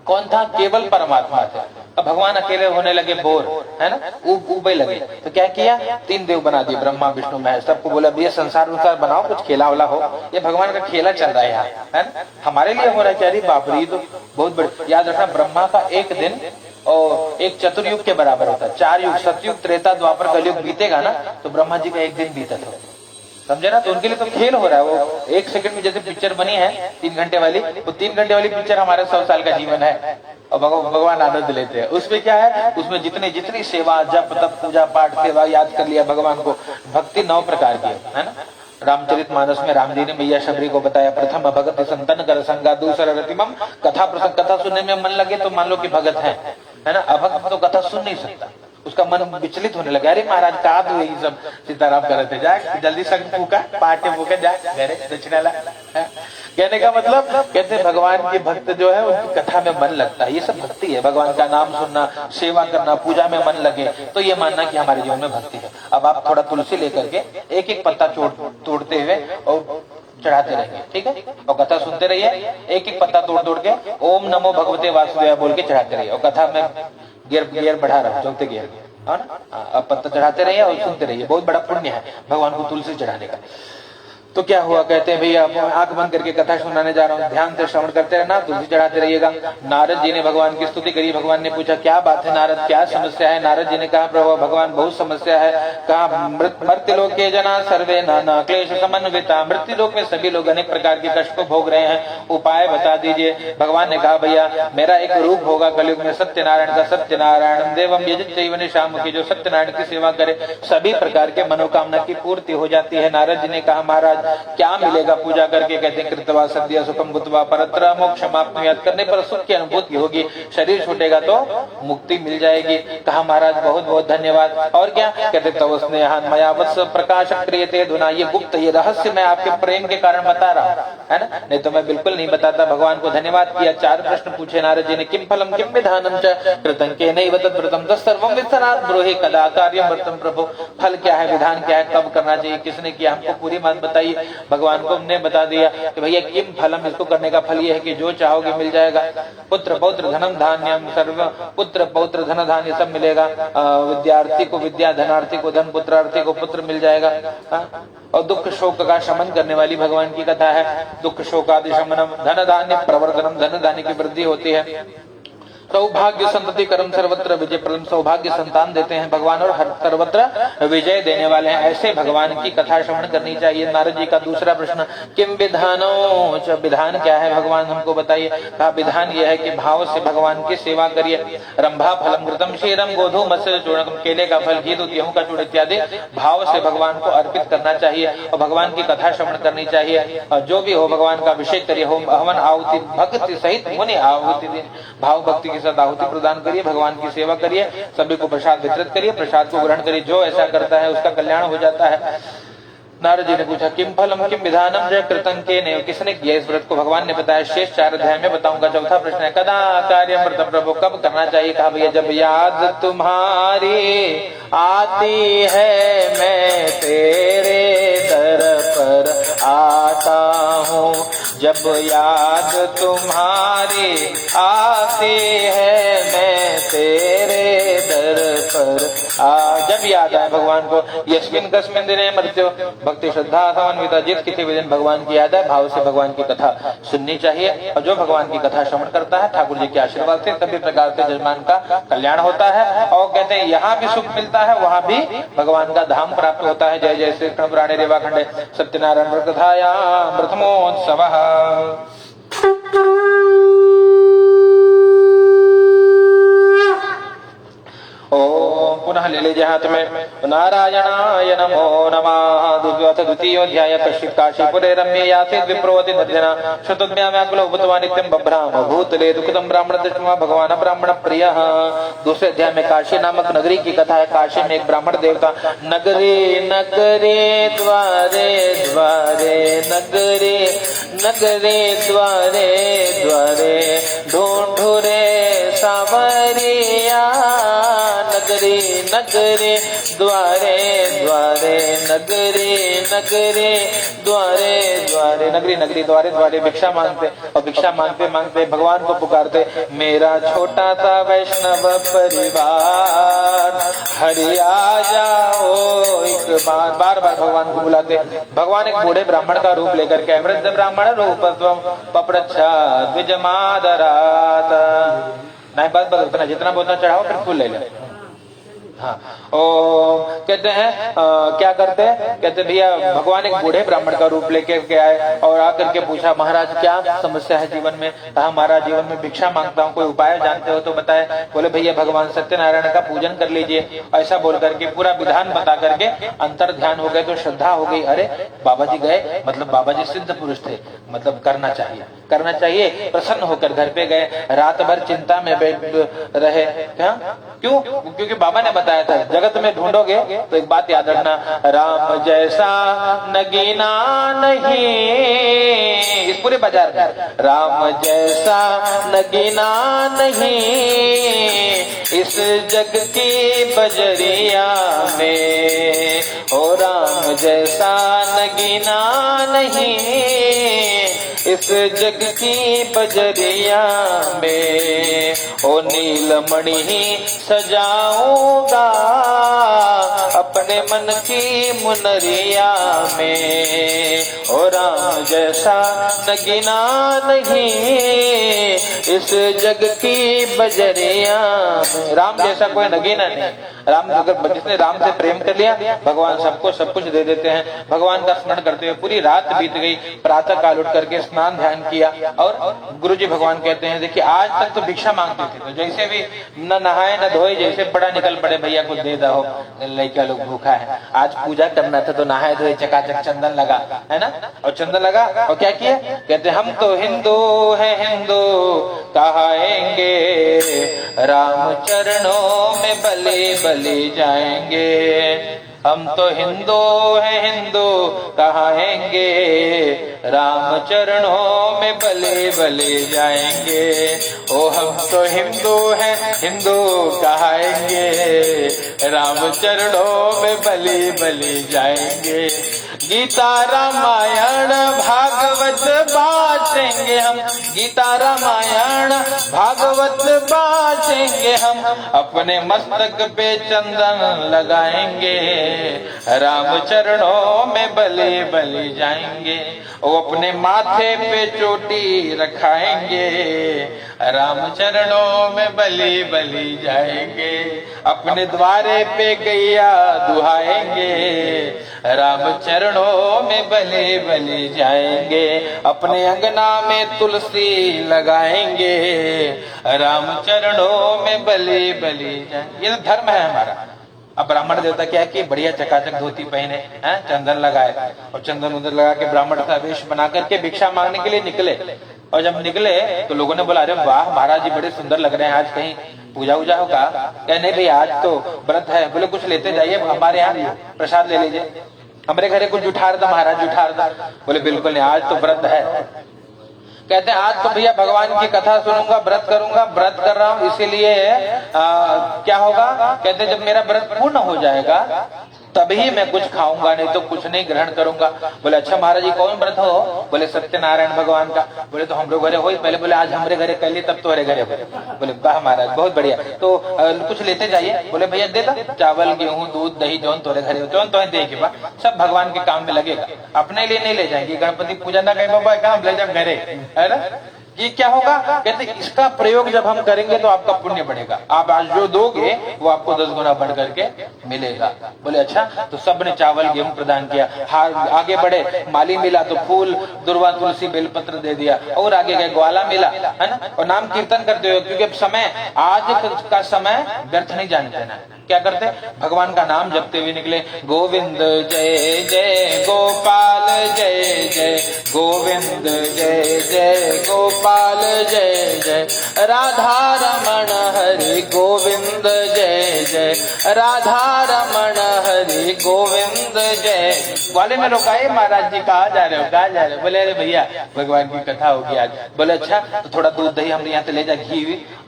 कौन था? केवल परमात्मा थे। अब भगवान अकेले होने लगे बोर, है ना, उबे लगे, तो क्या किया? 3 देव बना दिए, ब्रह्मा विष्णु महेश। सबको बोला ये संसार अनुसार बनाओ, कुछ खेला वाला हो। ये भगवान का खेला चल रहा है यहाँ, है ना, हमारे लिए हो रहा है। क्या रे बाप रे, तो बहुत बड़े। याद रखना, ब्रह्मा का एक दिन और एक चतुर्युग के बराबर होता है। 4 युग, सतयुग, त्रेता, द्वापर, कलयुग बीतेगा ना, तो ब्रह्मा जी का एक दिन बीता था, समझे ना। तो उनके लिए तो खेल हो रहा है। वो 1 सेकंड में जैसे पिक्चर बनी है 3 घंटे वाली, वो 3 घंटे वाली पिक्चर हमारे 100 साल का जीवन है, और भगवान आनंद लेते हैं। उसमें क्या है? उसमें जितनी सेवा, जप, तप, पूजा पाठ, सेवा, याद कर लिया भगवान को। भक्ति 9 प्रकार की है ना। रामचरितमानस में राम जी ने मैया शबरी को बताया, प्रथम भगत संतन कर संगा, दूसरा रतिमम कथा प्रसंग। कथा सुनने में मन लगे तो मान लो कि भगत है ना। अभक्त तो कथा सुन नहीं सकता, उसका मन विचलित होने लगा। अरे महाराज कहा तो यही सब सीताराम कर रहे थे, जाए जल्दी संग फूका, पाटे फूके, जाए मेरे दक्षिणा ला। कहने का मतलब, कहते भगवान के भक्त जो है उनकी कथा में मन लगता है। ये सब भक्ति है, भगवान का नाम सुनना, सेवा करना, पूजा में मन लगे, तो ये मानना कि हमारे जीवन में भक्ति है। अब आप थोड़ा तुलसी लेकर के एक एक पत्ता तोड़ते हुए और चढ़ाते रहेंगे, ठीक है, और कथा सुनते रहिए। एक एक पत्ता तोड़ के ओम नमो भगवते वासुदेव बोल के चढ़ाते रहिए, और कथा में गियर बढ़ा रहा, चौथे गियर, है ना। अब पत्ता चढ़ाते रहिए और सुनते रहिए, बहुत बड़ा पुण्य है भगवान को तुलसी चढ़ाने का। तो क्या हुआ? कहते हैं भैया आंख बंद करके कथा सुनाने जा रहा हूँ, ध्यान से श्रवण करते रहना, तुलसी चढ़ाते रहिएगा। नारद जी ने भगवान की स्तुति करी। भगवान ने पूछा क्या बात है नारद, क्या समस्या है? नारद जी ने कहा प्रभु भगवान बहुत समस्या है। कहा मृत्युलोक के जना सर्वे नाना क्लेश समन्विता, मृत्युलोक में सभी लोग अनेक प्रकार के कष्ट को भोग रहे हैं, उपाय बता दीजिए। भगवान ने कहा भैया मेरा एक रूप होगा कलयुग में सत्यनारायण का, सत्यनारायण देवम यजति शाम की, जो सत्यनारायण की सेवा करे सभी प्रकार के मनोकामना की पूर्ति हो जाती है। नारद जी ने कहा महाराज क्या मिलेगा पूजा करके? कहते हैं कृतवा सद्य सुखम भूत्वा परत्र मोक्षमाप्नुयात्, करने पर सुख की अनुभूति होगी, शरीर छूटेगा तो मुक्ति मिल जाएगी। कहा महाराज बहुत बहुत धन्यवाद। और क्या? कहते तव स्नेहान् मया वत्स प्रकाश क्रियते अधुना, ये गुप्त, ये रहस्य मैं आपके प्रेम के कारण बता रहा हूँ, है ना, नहीं तो मैं बिल्कुल नहीं बताता। भगवान को धन्यवाद किया। 4 प्रश्न पूछे नारद जी ने। किम फलम किम विधानम च कृतं केनैव तद्व्रतं तत्सर्वं विस्तरात् ब्रूहि कदा कार्यं व्रतं प्रभु। फल क्या है, विधान क्या है, कब करना चाहिए, किसने किया, हमको पूरी बात बताइए। भगवान को हमने बता दिया कि भैया किम फलम, इसको करने का फल ये है कि जो चाहोगे मिल जाएगा। पुत्र पौत्र धनम धान्यम सर्व, पुत्र पौत्र धन धान्य सब मिलेगा। विद्यार्थी को विद्या, धनार्थी को धन, पुत्रार्थी को पुत्र मिल जाएगा। और दुख शोक का शमन करने वाली भगवान की कथा है। दुख शोक आदि शमनम, धन धान्य प्रवर्धनम, धन धान्य की वृद्धि होती है। सौभाग्य संतति कर्म सर्वत्र विजय प्रदम, सौभाग्य संतान देते हैं भगवान और हर सर्वत्र विजय देने वाले हैं। ऐसे भगवान की कथा श्रवण करनी चाहिए। नारद जी का दूसरा प्रश्न किम विधानो, विधान क्या है भगवान हमको बताइए। कहा विधान यह है कि भाव से भगवान की सेवा करिए। रंभा फलम घृतम क्षीरम गोधू मत्स्य चूर्णम, केले का फल, घी, दूध, गेहूं का चूर्ण इत्यादि भाव से भगवान को अर्पित करना चाहिए और भगवान की कथा श्रवण करनी चाहिए। और जो भी हो भगवान का अभिषेक करिए, होम हवन आहुति भक्ति सहित मुनि आहुति दिन, भाव भक्ति के साथ आहुति प्रदान करिए, भगवान की सेवा करिए, सभी को प्रसाद वितरित करिए, प्रसाद को ग्रहण करिए। जो ऐसा करता है उसका कल्याण हो जाता है। नारद जी ने पूछा किम फलम किम विधानम जय कृतं केन, किसने किया इस व्रत को? भगवान ने बताया शेष 4 अध्याय में बताऊंगा। चौथा प्रश्न है कदा कार्यम व्रत प्रभु, कब करना चाहिए? कहा भैया जब याद तुम्हारी आती है मैं तेरे दर पर आता हूँ, जब याद तुम्हारी आती है मैं तेरे दर पर जब याद आए भगवान को। यस्मिन् कस्मिन् दिने मृत्यु भक्ति श्रद्धा समन्विता, जिस किसी भी दिन भगवान की याद है भाव से भगवान की कथा सुननी चाहिए। और जो भगवान की कथा श्रवण करता है ठाकुर जी के आशीर्वाद से सभी प्रकार से जजमान का कल्याण होता है। और कहते हैं यहाँ भी सुख मिलता है, वहाँ भी भगवान का धाम प्राप्त होता है। जय जय श्री कृष्ण पुराणे रेवाखंडे सत्यनारायण व्रत कथायां प्रथमोत्सवः। ओम पुनः ले लीजिए हाथ में। नारायणाय नमो नमः। द्वितीयोऽध्याय कश्चित् काशीपुरे रम्ये यासीत् विप्रोऽति धर्जना श्रुतोद्यमाकुलो भूत्वा नित्यं बभ्राम भूतले दुःखितं ब्राह्मण दृष्ट्वा भगवान ब्राह्मण प्रियः। दूसरे अध्याय में काशी नामक नगरी की कथा है। काशी में एक ब्राह्मण देवता, नगरे नगरे द्वारे द्वारे नगरे नगरी द्वारे द्वारे ढूंढू रे सांवरिया। नगरी नगरी द्वारे द्वारे नगरी नगरी द्वारे द्वारे। नगरी नगरी द्वारे द्वारे भिक्षा मांगते और भिक्षा मांगते मांगते भगवान को पुकारते, मेरा छोटा सा वैष्णव परिवार हरि आ जाओ एक बार। बार बार भगवान को बुलाते। भगवान एक बूढ़े ब्राह्मण का रूप लेकर के, वृद्ध ब्राह्मण रूपत्वम पप्रच्छा द्विजमादरात्। नहीं बस बस उतना, जितना बोलना चढ़ाओ फिर फूल ले ले। हाँ, ओ कहते हैं क्या करते हैं, कहते भैया भगवान एक बूढ़े ब्राह्मण का रूप लेके के आए और आकर के पूछा, महाराज क्या समस्या है जीवन में? कहा महाराज जीवन में भिक्षा मांगता हूँ, कोई उपाय जानते हो तो बताए। बोले भैया भगवान सत्यनारायण का पूजन कर लीजिए। ऐसा बोल करके पूरा विधान बता करके अंतर ध्यान हो गए तो श्रद्धा हो गई। अरे बाबा जी गए, मतलब बाबा जी सिद्ध पुरुष थे, मतलब करना चाहिए। प्रसन्न होकर घर पे गए, रात भर चिंता में बैठ रहे। क्या क्यों? क्योंकि बाबा ने बताया था जगत में ढूंढोगे तो एक बात याद रखना, राम जैसा नगीना नहीं। इस पूरे बाजार में राम जैसा नगीना नहीं, इस जग की बजरिया में। ओ राम जैसा नगीना नहीं, इस जग की बजरिया में। ओ नीलमणि ही सजाऊंगा अपने मन की मुनरिया में। ओ राम जैसा नगीना नहीं, इस जग की बजरिया में। राम जैसा कोई नगीना नहीं। राम अगर जिसने राम से प्रेम कर लिया, भगवान सबको सब कुछ दे देते हैं। भगवान का स्मरण करते हुए पूरी रात बीत गई। प्रातः काल उठ करके स्नान ध्यान किया और गुरुजी भगवान कहते हैं, देखिए आज तक तो भिक्षा मांगते थे, तो जैसे भी न नहाए न धोए, जैसे पड़ा निकल पड़े, भैया कुछ दे दो, लड़का लोग भूखा है। आज पूजा करना था तो नहाए धोए, चकाचक चंदन लगा, है ना, और चंदन लगा और क्या किया, कहते हम तो हिंदू है हिंदू कहाएंगे, राम चरणों में बलि बलि जाएंगे। हम तो हिंदू है हिंदू कहाएंगे, राम चरणों में बलि बलि जाएंगे। ओ हम तो हिंदू है हिंदू कहाएंगे, राम चरणों में बलि बलि जाएंगे। गीता रामायण भागवत बाँचेंगे हम, गीता रामायण भागवत बाँचेंगे हम। अपने मस्तक पे चंदन लगाएंगे, राम चरणों में बलि बलि जाएंगे। वो अपने माथे पे चोटी रखाएंगे, राम चरणों में बलि बलि जाएंगे। अपने द्वारे पे गैया दुहाएंगे, राम चरणों में बलि बलि जाएंगे। अपने अंगना में तुलसी लगाएंगे, राम चरणों में बलि बलि जाएंगे। ये धर्म है हमारा। अब ब्राह्मण देवता क्या है कि बढ़िया चकाचक धोती पहने हैं, चंदन लगाए और चंदन उधर लगा के ब्राह्मण का वेश बना करके भिक्षा मांगने के लिए निकले। और जब निकले तो लोगों ने बोला, अरे वाह महाराज जी बड़े सुंदर लग रहे हैं, आज कहीं पूजा उजा होगा? क्या नहीं भाई आज तो व्रत है। बोले कुछ लेते जाइए, हमारे यहाँ प्रसाद ले लीजिए। हमारे घरे कुछ जुठार था महाराज, जुठार था। बोले बिल्कुल नहीं, आज तो व्रत है। कहते हैं आज तो भैया भगवान की कथा सुनूंगा, व्रत करूंगा, व्रत कर रहा हूं इसीलिए क्या होगा, कहते हैं जब मेरा व्रत पूर्ण हो जाएगा तभी मैं कुछ खाऊंगा, नहीं तो कुछ नहीं ग्रहण करूंगा। बोले अच्छा महाराज जी कौन व्रत हो? बोले सत्यनारायण भगवान का। बोले तो हम लोग घरे हो पहले। बोले आज हमारे घरे कर लिए तब तो हमारे घरे हो। बोले वाह महाराज बहुत बढ़िया, तो कुछ लेते जाइए। बोले भैया दे दो, चावल गेहूं दूध दही जौन तोरे घरे हो तो देगी बा, सब भगवान के काम में लगेगा, अपने लिए नहीं ले जाएंगे। गणपति पूजा ना कहीं बाबा काम ले जाओ घरे, है ना। ये क्या होगा, कहते इसका प्रयोग जब हम करेंगे तो आपका पुण्य बढ़ेगा। आप आज जो दोगे वो आपको 10 गुना बढ़ करके मिलेगा। बोले अच्छा, तो सब ने चावल गेहूं प्रदान किया। आगे बढ़े, माली मिला तो फूल दुर्वा तुलसी बेलपत्र दे दिया। और आगे गए, ग्वाला मिला, है ना। और नाम कीर्तन करते हुए, क्योंकि अब समय आज का समय व्यर्थ नहीं जाने देना। क्या करते, भगवान का नाम जपते हुए निकले। गोविंद जय जय गोपाल जय जय, गोविंद जय जय गोपाल जय जय, राधा रमण हरि गोविंद जय जय, राधा रमण हरि गोविंद जय ग्वाले में रोकाए, महाराज जी कहाँ जा रहे हो, कहाँ जा रहे हो? बोले अरे भैया भगवान की कथा होगी आज। बोले अच्छा तो थोड़ा दूध दही हम यहाँ से ले जा, घी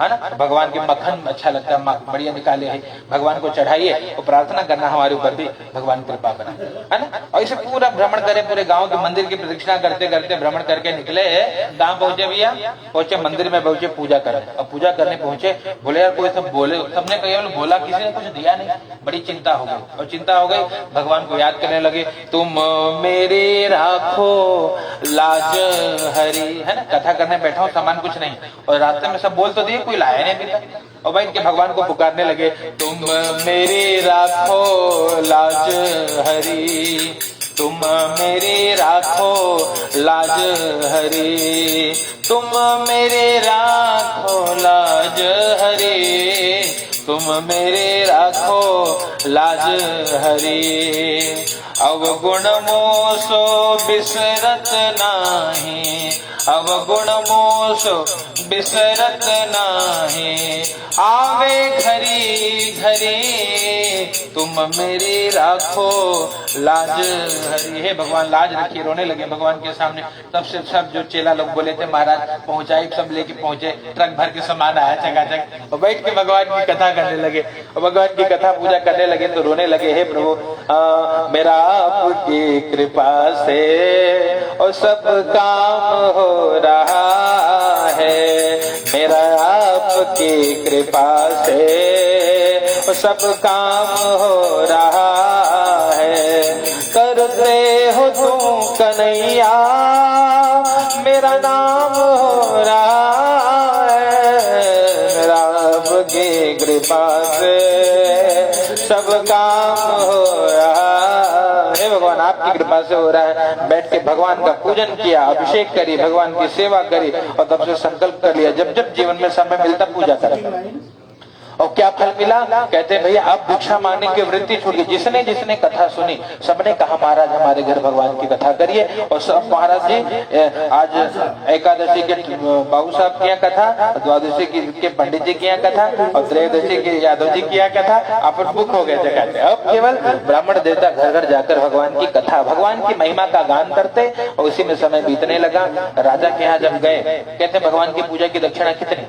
है ना, भगवान के मक्खन अच्छा लगता है, बढ़िया निकाले है, भगवान को चढ़ाइए और प्रार्थना करना हमारे ऊपर भी भगवान कृपा बना, है ना। और इसे पूरा भ्रमण करे, पूरे गांव के मंदिर की प्रदक्षिणा करते करते भ्रमण करके निकले। कहाँ पहुंचे भैया? पहुंचे मंदिर में, पहुंचे पूजा करने। और पूजा करने पहुंचे, बोले यार कोई सब बोले, सबने कहा बोला, किसी ने कुछ दिया नहीं। बड़ी चिंता हो गई, और चिंता हो गई, भगवान को याद करने लगे। तुम मेरे राखो लाज हरी, है ना। कथा करने बैठा हूँ, सामान कुछ नहीं, और रास्ते में सब बोल तो दिए, कोई लाया नहीं अभी तक। और भाई इनके भगवान को पुकारने लगे, तुम मेरे राखो लाज हरी, तुम मेरे राखो लाज हरी, तुम मेरे राखो लाज हरी, तुम मेरे राखो लाज हरी। अवगुण मोसो बिसरत नाही, अवगुण मोसो बिसरत नाही, आवे घरी घरी, तुम मेरी राखो लाज हरी। हे भगवान लाज रखिए। रोने लगे भगवान के सामने। तब से सब जो चेला लोग बोले थे महाराज पहुंचाए, सब लेके पहुंचे, ट्रक भर के सामान आया चकाचक, और बैठ के भगवान की कथा करने लगे, और भगवान की कथा पूजा करने लगे तो रोने लगे। हे प्रभु मेरा आपकी कृपा से और सब काम हो रहा है, मेरा आपकी कृपा से सब काम हो रहा है। करते हो तुम कन्हैया मेरा नाम हो रहा है, मेरा आपकी कृपा से सब काम हो रहा है। भगवान आपकी कृपा से हो रहा है। बैठ के भगवान का पूजन किया, अभिषेक करी, भगवान की सेवा करी, और तब से संकल्प कर लिया जब जब जीवन में समय मिलता पूजा करें। और क्या फल मिला? कहते हैं भैया अब भिक्षा मांगने की वृत्ति छूट गई। जिसने जिसने कथा सुनी सबने कहा महाराज हमारे घर भगवान की कथा करिए। और सब महाराज जी आज एकादशी के बाबू साहब किया कथा, द्वादशी के पंडित जी किया कथा, और त्रयोदशी के यादव जी किया कथा। अपन बुक हो गए थे। कहते अब केवल ब्राह्मण देवता घर घर जाकर भगवान की कथा, भगवान की महिमा का गान करते, और उसी में समय बीतने लगा। राजा के यहाँ जब गए, कहते भगवान की पूजा की दक्षिणा कितनी?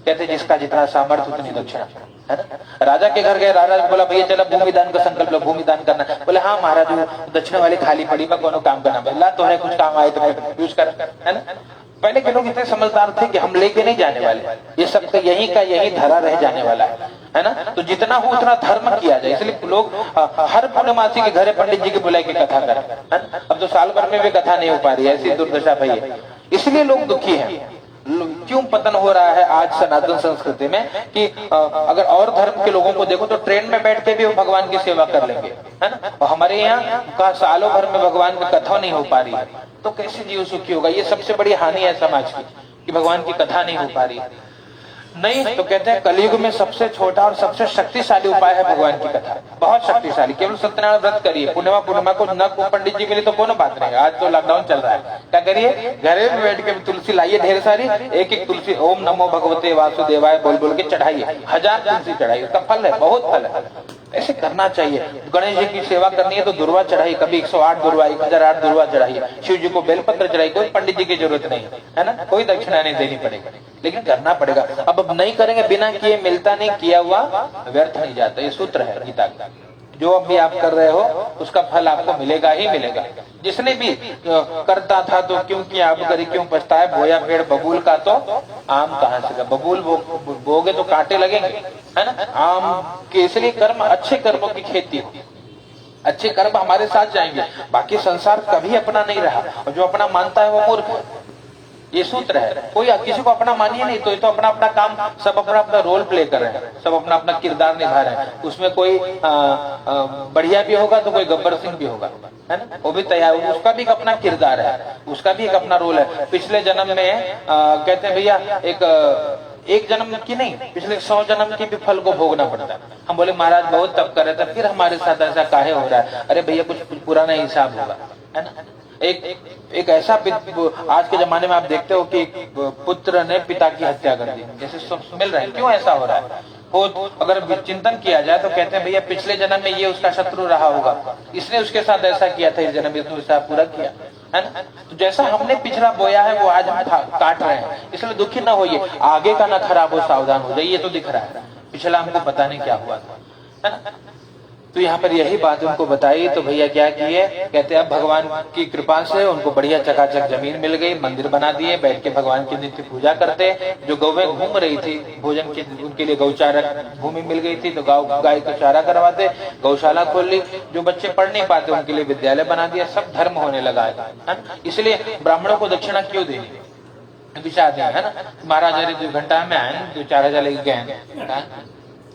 कहते जिसका जितना सामर्थ्य उतनी दक्षिणा, है ना। राजा के घर गए, राजा बोला भैया चलो भूमि दान का संकल्प लो, भूमि दान करना। बोले हाँ महाराज दक्षिणा वाली खाली पड़ी में कोनो काम करना, बोला तो है कुछ काम आए तो यूज कर, है ना। पहले के लोग इतने समझदार थे कि हम लेके नहीं जाने वाले, ये सब तो यही का यही धरा रह जाने वाला है ना। तो जितना हो उतना धर्म किया जाए, इसलिए लोग हर पूर्णमासी के घरे पंडित जी की बुलाई की कथा करें। अब तो साल भर में भी कथा नहीं हो पा रही है, ऐसी दुर्दशा भई है। इसलिए लोग दुखी हैं। क्यों पतन हो रहा है आज सनातन संस्कृति में कि अगर और धर्म के लोगों को देखो तो ट्रेन में बैठ के भी वो भगवान की सेवा कर लेंगे, है ना। और हमारे यहाँ का सालों भर में भगवान की कथा नहीं हो पा रही है, तो कैसे जीव सुखी होगा? ये सबसे बड़ी हानि है समाज की कि भगवान की कथा नहीं हो पा रही है। नहीं तो कहते हैं कलयुग में सबसे छोटा और सबसे शक्तिशाली उपाय है भगवान की कथा, बहुत शक्तिशाली। केवल सत्यनारायण व्रत करिए, पूर्णिमा को न को पंडित जी मिले तो कोनो बात नहीं। आज तो लॉकडाउन चल रहा है, क्या करिए घरे में बैठ के तुलसी लाइए ढेर सारी, एक एक तुलसी ओम नमो भगवते वासुदेवाय बोल बोल के चढ़ाइए, 1000 तुलसी चढ़ाइए, उसका फल है, बहुत फल है। ऐसे करना चाहिए। गणेश जी की सेवा करनी है तो दुर्वा चढ़ाई, कभी 108 दुर्वा 1008 दुर्वा चढ़ाइए। शिव जी को बेलपत्र चढ़ाई, कोई पंडित जी की जरूरत नहीं है ना, कोई दक्षिणा नहीं देनी पड़ेगी, लेकिन करना पड़ेगा। अब नहीं करेंगे, बिना किए मिलता नहीं, किया हुआ व्यर्थ नहीं जाता, ये सूत्र है गीता का। जो अभी आप कर रहे हो उसका फल आपको मिलेगा ही मिलेगा। जिसने भी करता था तो क्यों किया, अब करी क्यों पछताए, बोया पेड़ बबूल का तो आम कहाँ से? बबूल बोगे तो कांटे लगेंगे, है ना। आम के इसलिए कर्म, अच्छे कर्मों की खेती हो, अच्छे कर्म हमारे साथ जाएंगे, बाकी संसार कभी अपना नहीं रहा। और जो अपना मानता है वो मूर्ख, ये सूत्र है। कोई किसी को अपना मानिए नहीं, तो ये तो अपना अपना काम, सब अपना अपना रोल प्ले कर रहे हैं, सब अपना अपना किरदार निभा रहे हैं। उसमें कोई बढ़िया भी होगा तो कोई गब्बर सिंह भी होगा, है ना, वो भी तैयार, उसका भी एक अपना किरदार है, उसका भी एक अपना रोल है। पिछले जन्म में कहते हैं भैया एक जन्म की नहीं, पिछले 100 जन्म की भी फल को भोगना पड़ता है। हम बोले महाराज बहुत तप कर रहे थे, फिर हमारे साथ ऐसा काहे हो रहा है? अरे भैया कुछ पुराना हिसाब होगा, है ना। एक ऐसा आज के जमाने में आप देखते हो कि पुत्र ने पिता की हत्या कर दी, जैसे मिल रहा है। क्यों ऐसा हो रहा है? हो अगर चिंतन किया जाए तो कहते हैं भैया पिछले जन्म में ये उसका शत्रु रहा होगा, इसने उसके साथ ऐसा किया था, इस जन्म में इसने उसका पूरा किया है ना। तो जैसा हमने पिछड़ा बोया है वो आज हम काट रहे हैं, इसलिए दुखी ना होइए, आगे का ना खराब हो, सावधान हो जाइए। तो दिख रहा है पिछला हमको पता नहीं क्या हुआ था, है ना। तो यहाँ पर यही बात उनको बताई। तो भैया क्या किए, कहते अब भगवान की कृपा से उनको बढ़िया चकाचक जमीन मिल गई, मंदिर बना दिए, बैठ के भगवान की नित्य पूजा करते। जो गौवें घूम रही थी भोजन की, उनके लिए गौचारा भूमि मिल गई थी, तो गाय को चारा करवाते, गौशाला खोल ली। जो बच्चे पढ़ नहीं पाते उनके लिए विद्यालय बना दिया, सब धर्म होने लगा है। इसलिए ब्राह्मणों को दक्षिणा क्यों देनी, विचार दिया है ना। महाराज 2 घंटा में आए 2-4 लेके गए,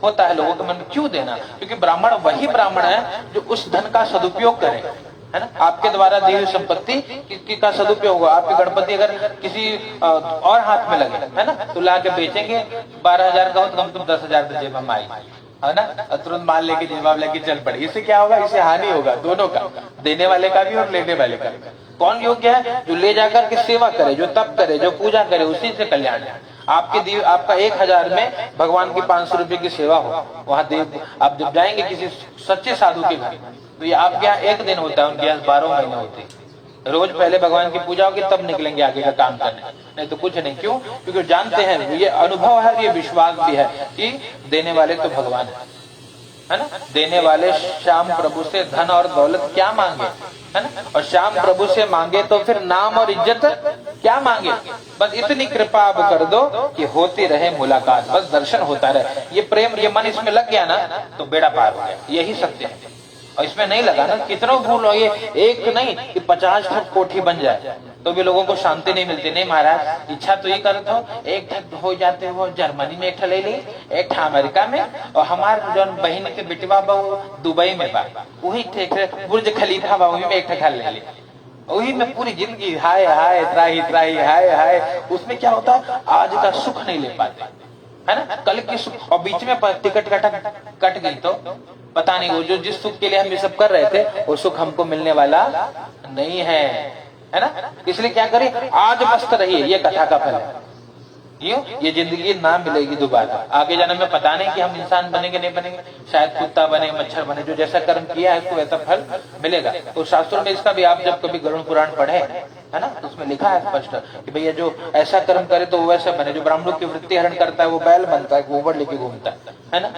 होता है लोगों के मन में, क्यों देना। क्योंकि ब्राह्मण वही ब्राह्मण है जो उस धन का सदुपयोग करे, है ना। आपके द्वारा दी हुई संपत्ति का सदुपयोग हुआ, आपके गणपति अगर किसी और हाथ में लगे, है ना, तो ला के बेचेंगे, 12,000 का हो तो कम से कम 10,000 तो जेब में आई, है ना। तुरंत माल लेके जवाब लेके चल पड़े, इससे क्या होगा, इससे हानि होगा दोनों का, देने वाले का भी और लेने वाले का भी। कौन योग्य है, जो ले जाकर के सेवा करे, जो तप करे, जो पूजा करे, उसी से कल्याण है। आपका 1,000 में भगवान की 500 रुपए की सेवा हो, वहां देव आप जब जाएंगे किसी सच्चे साधु के घर, तो ये आपके यहाँ 1 दिन होता है, उनके यहाँ 12 महीने होते हैं। रोज पहले भगवान की पूजा होगी, तब निकलेंगे आगे का काम करने, नहीं तो कुछ नहीं। क्यों, क्योंकि जानते हैं, ये अनुभव है, ये विश्वास भी है कि देने वाले तो भगवान है ना। देने वाले श्याम प्रभु से धन और दौलत क्या मांगे, है ना। और श्याम प्रभु से मांगे तो फिर नाम और इज्जत क्या मांगे, बस इतनी कृपा आप कर दो कि होती रहे मुलाकात, बस दर्शन होता रहे। ये प्रेम, ये मन इसमें लग गया ना तो बेड़ा पार हो गया, यही सत्य है। और इसमें नहीं लगा ना, कितनों भूल हो, ये एक नहीं कि 50 कोठी बन जाए तो भी लोगों को शांति नहीं मिलती। नहीं महाराज, इच्छा तो ये करते हो, एक हो जाते हो जर्मनी में, एक ले ली, एक अमेरिका में, और हमारे जो बहन के बेटवा बा दुबई में बा, वही बुर्ज खलीफा बा, वही में एक घर ले ली, वही में पूरी जिंदगी हाय हाय त्राही त्राही हाय हाय। उसमें क्या होता है, आज का सुख नहीं ले पाते, है ना, कल की सुख। और बीच में टिकट कट गई तो पता नहीं, वो जो जिस सुख के लिए हम ये सब कर रहे थे वो सुख हमको मिलने वाला नहीं है ना। इसलिए क्या करें, आज मस्त रहिए, ये कथा का फल है। क्यों, ये जिंदगी ना मिलेगी दोबारा, आगे जन्म में पता नहीं कि हम इंसान बनेंगे नहीं बनेंगे, शायद कुत्ता बने, मच्छर बने, जो जैसा कर्म किया है उसको वैसा फल मिलेगा। तो शास्त्रों में इसका भी आप जब कभी गरुड़ पुराण पढ़े, है ना, तो उसमें लिखा है स्पष्ट कि भैया जो ऐसा कर्म करे तो वो वैसा बने। जो ब्राह्मणों की वृत्ति हरण करता है वो बैल बनता है, गोबर लेके घूमता है ना।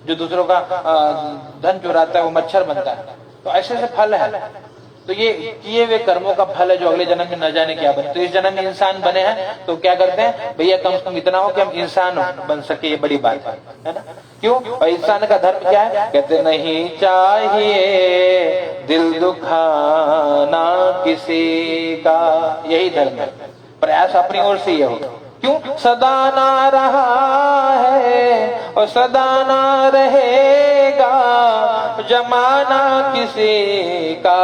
जो दूसरों का धन चुराता है वो मच्छर बनता है। तो ऐसे से फल है। तो ये किए हुए कर्मों का फल है, जो अगले जन्म में न जाने क्या बने। तो इस जन्म में इंसान बने हैं तो क्या करते हैं भैया, कम से कम इतना हो कि हम इंसान बन सके, ये बड़ी बात है ना। क्यों, और इंसान का धर्म क्या है, कहते नहीं चाहिए दिल दुखाना किसी का, यही धर्म है। प्रयास अपनी ओर से ये हो। क्यों, सदा ना रहा है और सदा ना रहेगा, जमाना किसी का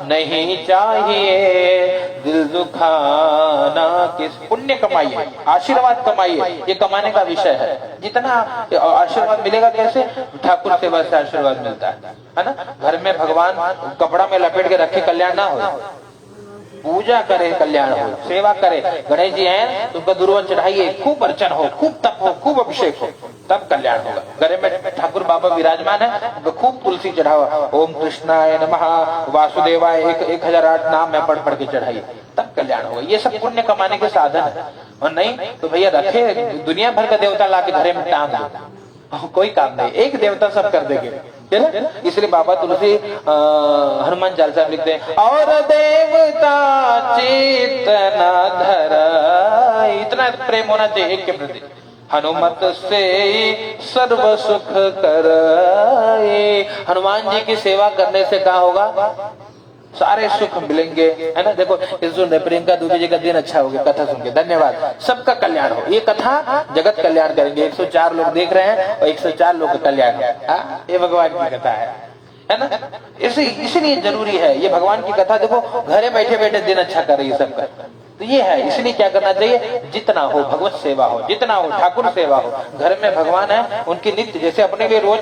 नहीं चाहिए दिल दुखाना किस। पुण्य कमाइए, आशीर्वाद कमाइए, ये कमाने का विषय है। जितना आशीर्वाद मिलेगा, कैसे, ठाकुर सेवा से आशीर्वाद मिलता है ना। घर में भगवान कपड़ा में लपेट के रखे, कल्याण ना हो, पूजा करे कल्याण हो, सेवा करे। गणेश जी हैं तो उनका दुर्वा चढ़ाइए, खूब अर्चन हो, खूब तप हो, खूब अभिषेक हो, तब कल्याण होगा। घर में ठाकुर बाबा विराजमान है तो खूब तुलसी चढ़ावा, ओम कृष्णाय नमः वासुदेवाय 1008 नाम में पढ़ के चढ़ाइए, तब कल्याण होगा। ये सब पुण्य कमाने के साधन है। और नहीं तो भैया रखे दुनिया भर का देवता ला के घरे में टांग दो, कोई काम नहीं, एक देवता सब कर देंगे। इसलिए बाबा तुलसी हनुमान चालीसा लिखते हैं, और देवता चेतना धरा, इतना प्रेम होना चाहिए एक के प्रति। हनुमत से सर्व सुख कराए, हनुमान जी की सेवा करने से क्या होगा, सारे सुख मिलेंगे, है ना। देखो प्रियंका दुबे जी का दिन अच्छा हो गया कथा सुन के, धन्यवाद। सबका कल्याण हो, ये कथा जगत कल्याण करेंगे। 104 लोग देख रहे हैं और 104 लोग का कल्याण है, ये भगवान की कथा है ना। इसलिए जरूरी है ये भगवान की कथा। देखो घरे बैठे बैठे दिन अच्छा कर रही है सबका, तो ये है। इसलिए क्या करना चाहिए, जितना हो भगवत सेवा हो, जितना हो ठाकुर सेवा हो। घर में भगवान है, उनकी नित्य, जैसे अपने लिए रोज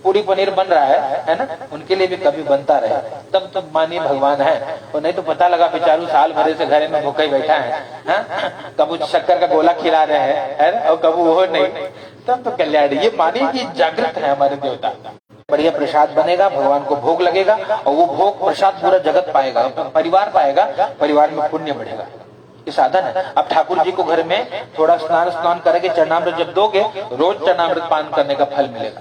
पूरी पनीर बन रहा है ना, उनके लिए भी कभी बनता रहे, तब मानिए भगवान है। और नहीं तो पता लगा बेचारू साल भरे से घर में भूखा ही बैठा है, कब शक्कर का गोला खिला रहे हैं और कब वो नहीं, तब तो कल्याण। ये मानिए कि जागृत है हमारे देवता। बढ़िया प्रसाद बनेगा, भगवान को भोग लगेगा और वो भोग प्रसाद पूरा जगत पाएगा, परिवार पाएगा, परिवार में पुण्य बढ़ेगा। ये साधन है। अब ठाकुर जी को घर में थोड़ा स्नान करके चरणामृत जब दोगे, रोज चरणामृत पान करने का फल मिलेगा।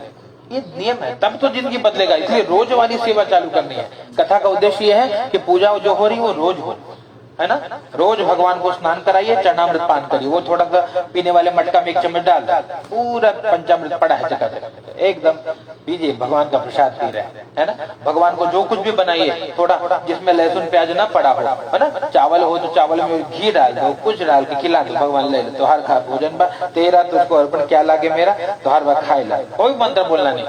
ये नियम है, तब तो जिंदगी बदलेगा। इसलिए रोज वाली सेवा चालू करनी है। कथा का उद्देश्य ये है कि पूजा जो हो रही है वो रोज हो, है ना। रोज भगवान को स्नान कराइए, चरणामृत पान करिए। वो थोड़ा सा पीने वाले मटका में 1 चम्मच डाल, पूरा पंचामृत पड़ा है जगह जगह, एकदम पीजिए, भगवान का प्रसाद पी रहे हैं, है ना। भगवान को जो कुछ भी बनाइए, थोड़ा जिसमें लहसुन प्याज ना पड़ा हो, है ना। चावल हो तो चावल में घी डाल दो, कुछ डाल के खिला दो, भगवान ले लो, तोहार खा भोजन बा तेरा, तुझको अर्पण क्या लागे मेरा, तोहार बा खाए ला। कोई मंत्र बोलना नहीं,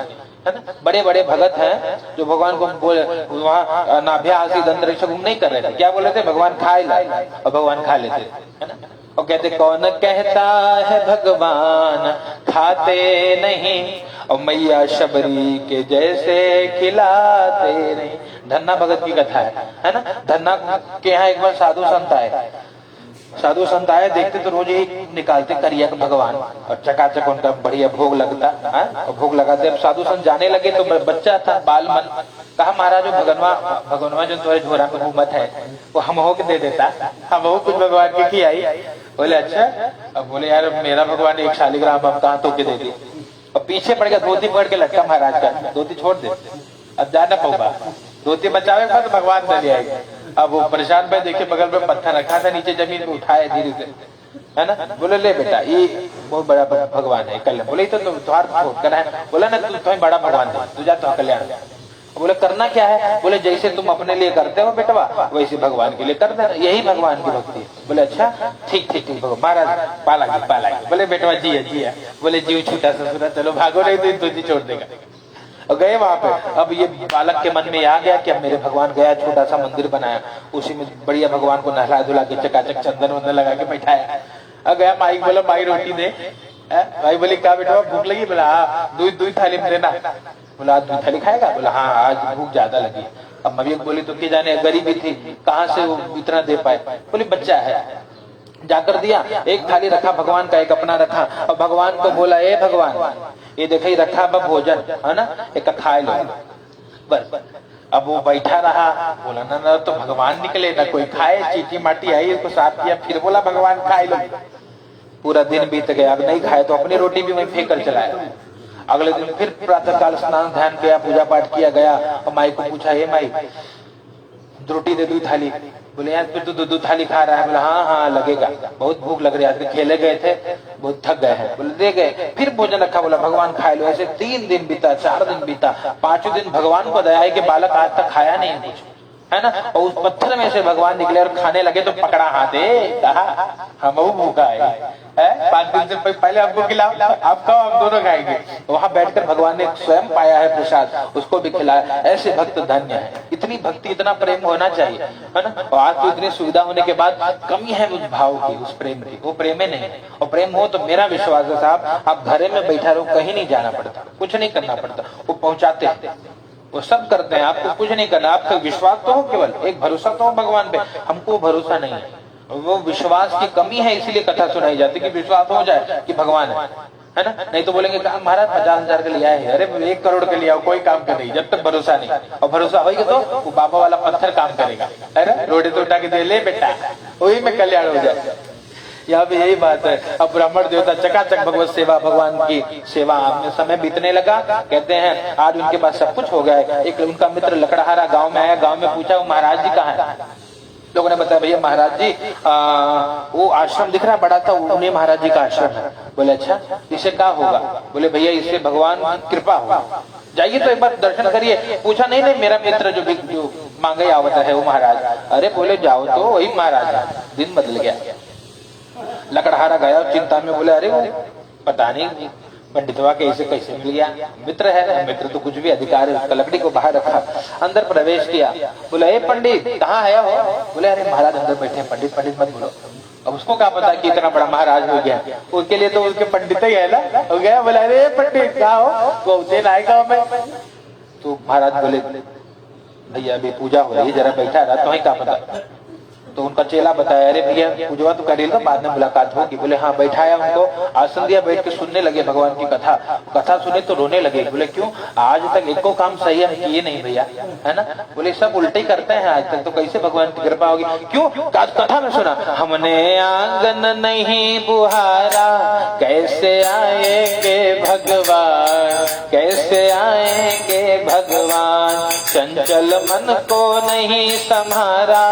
है ना। बड़े बड़े भगत हैं जो भगवान को बोले, वहाँ नाभ्यासी अंतरिक्ष नहीं कर रहे थे, क्या बोल रहे थे, भगवान खाए ला, और भगवान खा लेते, है ना। और कहते कौन कहता है भगवान खाते नहीं, और मैया शबरी के जैसे खिलाते नहीं। धन्ना भगत की कथा है ना। धन्ना के यहाँ एक बार साधु संत आए, साधु संत आए, देखते तो रोज ही निकालते करिया का भगवान, और चकाचक उनका बढ़िया भोग लगता है, और भोग लगाते। अब साधु संत जाने लगे तो बच्चा था, बाल मन, कहा महाराज भगवान जो तुम्हारे झोरा में घूमत है वो हम हो के दे देता, हम हो कुछ भगवान की खिलाई। बोले अच्छा। अब बोले यार मेरा भगवान 1 शालिग्राम अब कहाँ तो के दे दी। और पीछे पड़ गया, धोती पकड़ के लटका महाराज का, धोती छोड़ दे, अब जाना पऊगा, धोती बचावे तो भगवान दे आएगा। अब वो परेशान पे देखे, बगल में पत्थर रखा था, नीचे जमीन पे उठाए धीरे से, है ना। बोले ले बेटा ये बहुत बड़ा भगवान है कल्याण। बोले तो तुम्हार छोड़ कर है। बोला ना तुम्हें बड़ा भगवान है, तू जा तो कल्याण। बोले करना क्या है। बोले जैसे तुम अपने लिए करते हो बेटवा, वैसे भगवान के लिए कर देना, यही भगवान की भक्ति है। बोले अच्छा ठीक ठीक ठीक महाराज पाला। बोले बेटवा जिया। बोले जीव छूटा ससुरा, चलो भागो नहीं तो तुझे छोड़ देगा। और गए वहां पे। अब ये बालक के मन में आ गया कि अब मेरे भगवान गया, छोटा सा मंदिर बनाया, उसी में बढ़िया भगवान को नहला धुला के चकाचक चंदन वंदन लगा के बैठाया। अब गया माई, बोला माई रोटी दे। भाई बोली क्या बेटा भूख लगी। बोला हाँ, दूध थाली में देना। बोला आज दूध थाली खाएगा। बोला हाँ आज भूख ज्यादा लगी। अब मम्मी बोली तो क्या जाने गरीबी थी, कहाँ से वो इतना दे पाए। बोली बच्चा है, जाकर दिया। 1 थाली रखा भगवान का, 1 अपना रखा, और भगवान को बोला ए भगवान ये देखा ही रखा अब भोजन, है ना, एक खाए लो बस। अब वो बैठा रहा, बोला ना तो भगवान निकले ना कोई खाए, चीटी माटी आई इसको साफ किया, फिर बोला भगवान खाए लो। पूरा दिन बीत गया, अब नहीं खाए तो अपनी रोटी भी वहीं फेंक कर चलाया। अगले दिन फिर प्रातः काल स्नान ध्यान किया, पूजा पाठ किया गया, और माई को पूछा हे माई रोटी दे दो थाली। बोले यार फिर तो दूध थाली खा रहा है। बोला हाँ लगेगा, बहुत भूख लग रही है, आज खेले गए थे बहुत थक गए हैं। बोले दे गए, फिर भोजन रखा, बोला भगवान खाए लो। ऐसे 3 दिन बीता, 4 दिन बीता, 5वें दिन भगवान को दया है कि बालक आज तक खाया नहीं कुछ, है ना। और उस पत्थर में से भगवान निकले और खाने लगे तो पकड़ा हाथ, कहा हम भूखा है 5 दिन से पहले हमको खिलाओ, आप खाओ हम दोनों खाएंगे। वहां बैठकर भगवान ने स्वयं पाया है प्रसाद, उसको भी खिलाया। ऐसे भक्त धन्य है। इतनी भक्ति इतना प्रेम होना चाहिए, है ना। और आज तो इतनी सुविधा होने के बाद कमी है उस भाव की, उस प्रेम की। वो प्रेम ही नहीं। और प्रेम हो तो मेरा विश्वास है साहब, आप घरे में बैठा रहो, कहीं नहीं जाना पड़ता, कुछ नहीं करना पड़ता, वो पहुंचाते हैं, वो सब करते हैं। आपको कुछ नहीं करना, आपका विश्वास तो हो, केवल एक भरोसा तो हो भगवान पे। हमको भरोसा नहीं है, वो विश्वास की कमी है, इसीलिए कथा सुनाई जाती कि विश्वास हो जाए कि भगवान है ना। नहीं तो बोलेंगे महाराज 50,000 के लिए आए हैं, अरे 1 करोड़ के लिए आओ, कोई काम का नहीं जब तक भरोसा नहीं। और भरोसा होगा तो वो बाबा वाला पत्थर काम करेगा, अरे रोटी तो उठा के दे ले बेटा, वही में कल्याण हो जाए। यहाँ भी यही बात है। अब ब्राह्मण देवता चकाचक भगवत सेवा, भगवान की सेवा में समय बीतने लगा। कहते हैं आज उनके पास सब कुछ हो गया है। एक उनका मित्र लकड़हारा गांव में आया, गांव में पूछा वो महाराज जी कहाँ है। लोगों ने बताया भैया महाराज जी वो आश्रम दिख रहा बड़ा था, उन्हें महाराज जी का आश्रम है। बोले अच्छा इसे क्या होगा। बोले भैया इससे भगवान की कृपा होगा, जाइए तो एक बार दर्शन करिए। पूछा नहीं मेरा मित्र जो मांगे आवत है वो महाराज। अरे बोले जाओ तो वही महाराज है। दिन बदल गया। लकड़हारा गया चिंता में, बोले अरे वो पता नहीं पंडितवा कैसे मिल गया, मित्र है, मित्र तो कुछ भी अधिकार है उसका। लकड़ी को बाहर रखा, अंदर प्रवेश किया। बोला ए पंडित कहाँ है हो। बोले अरे महाराज अंदर बैठे हैं। पंडित मत बोलो। अब उसको क्या पता कि इतना बड़ा महाराज हो गया, उसके लिए तो उसके पंडित ही है ना। हो गया बोला अरे पंडित क्या हो, वो उज्जैन आएगा मैं। तो महाराज बोले भैया अभी पूजा हो रही है, जरा बैठा रहा, तो क्या पता। तो उनका चेला बताया, अरे भैया पूजवा तो करेगा, बाद में मुलाकात होगी। बोले हाँ। बैठाया उनको, आसन दिया, बैठ के सुनने लगे भगवान की कथा। कथा सुने तो रोने लगे। बोले क्यों? आज तक एको काम सही हम किए नहीं भैया, है ना। बोले सब उल्टे ही करते हैं आज तक, तो कैसे भगवान की कृपा होगी? क्यों? कथा में सुना, हमने आंगन नहीं बुहारा, कैसे आएंगे भगवान, कैसे आएंगे भगवान, चंचल मन को नहीं संभारा,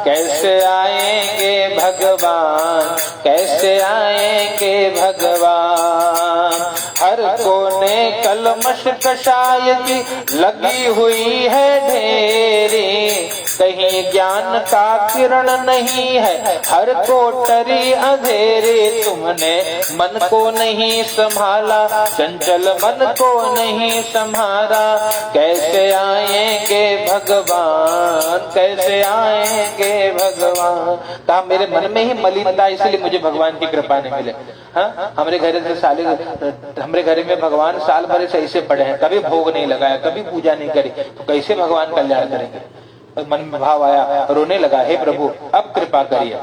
कैसे आएंगे भगवान, कैसे आएंगे भगवान। हर कोने कलमश कषाय की लगी हुई है ढेरी, कहीं ज्ञान का किरण नहीं है, हर कोटरी अंधेरे। तुमने मन को नहीं संभाला, चंचल मन को नहीं संभाला, कैसे आएंगे भगवान, कैसे आएंगे भगवान। कहा मेरे मन में ही मलिनता, इसलिए मुझे भगवान की कृपा नहीं मिले। हाँ, हमारे घर में भगवान साल भर से ऐसे पड़े हैं, कभी भोग नहीं लगाया, कभी पूजा नहीं करी, तो कैसे भगवान कल्याण करेंगे? मन में भाव आया, रोने लगा, हे प्रभु अब कृपा करिए।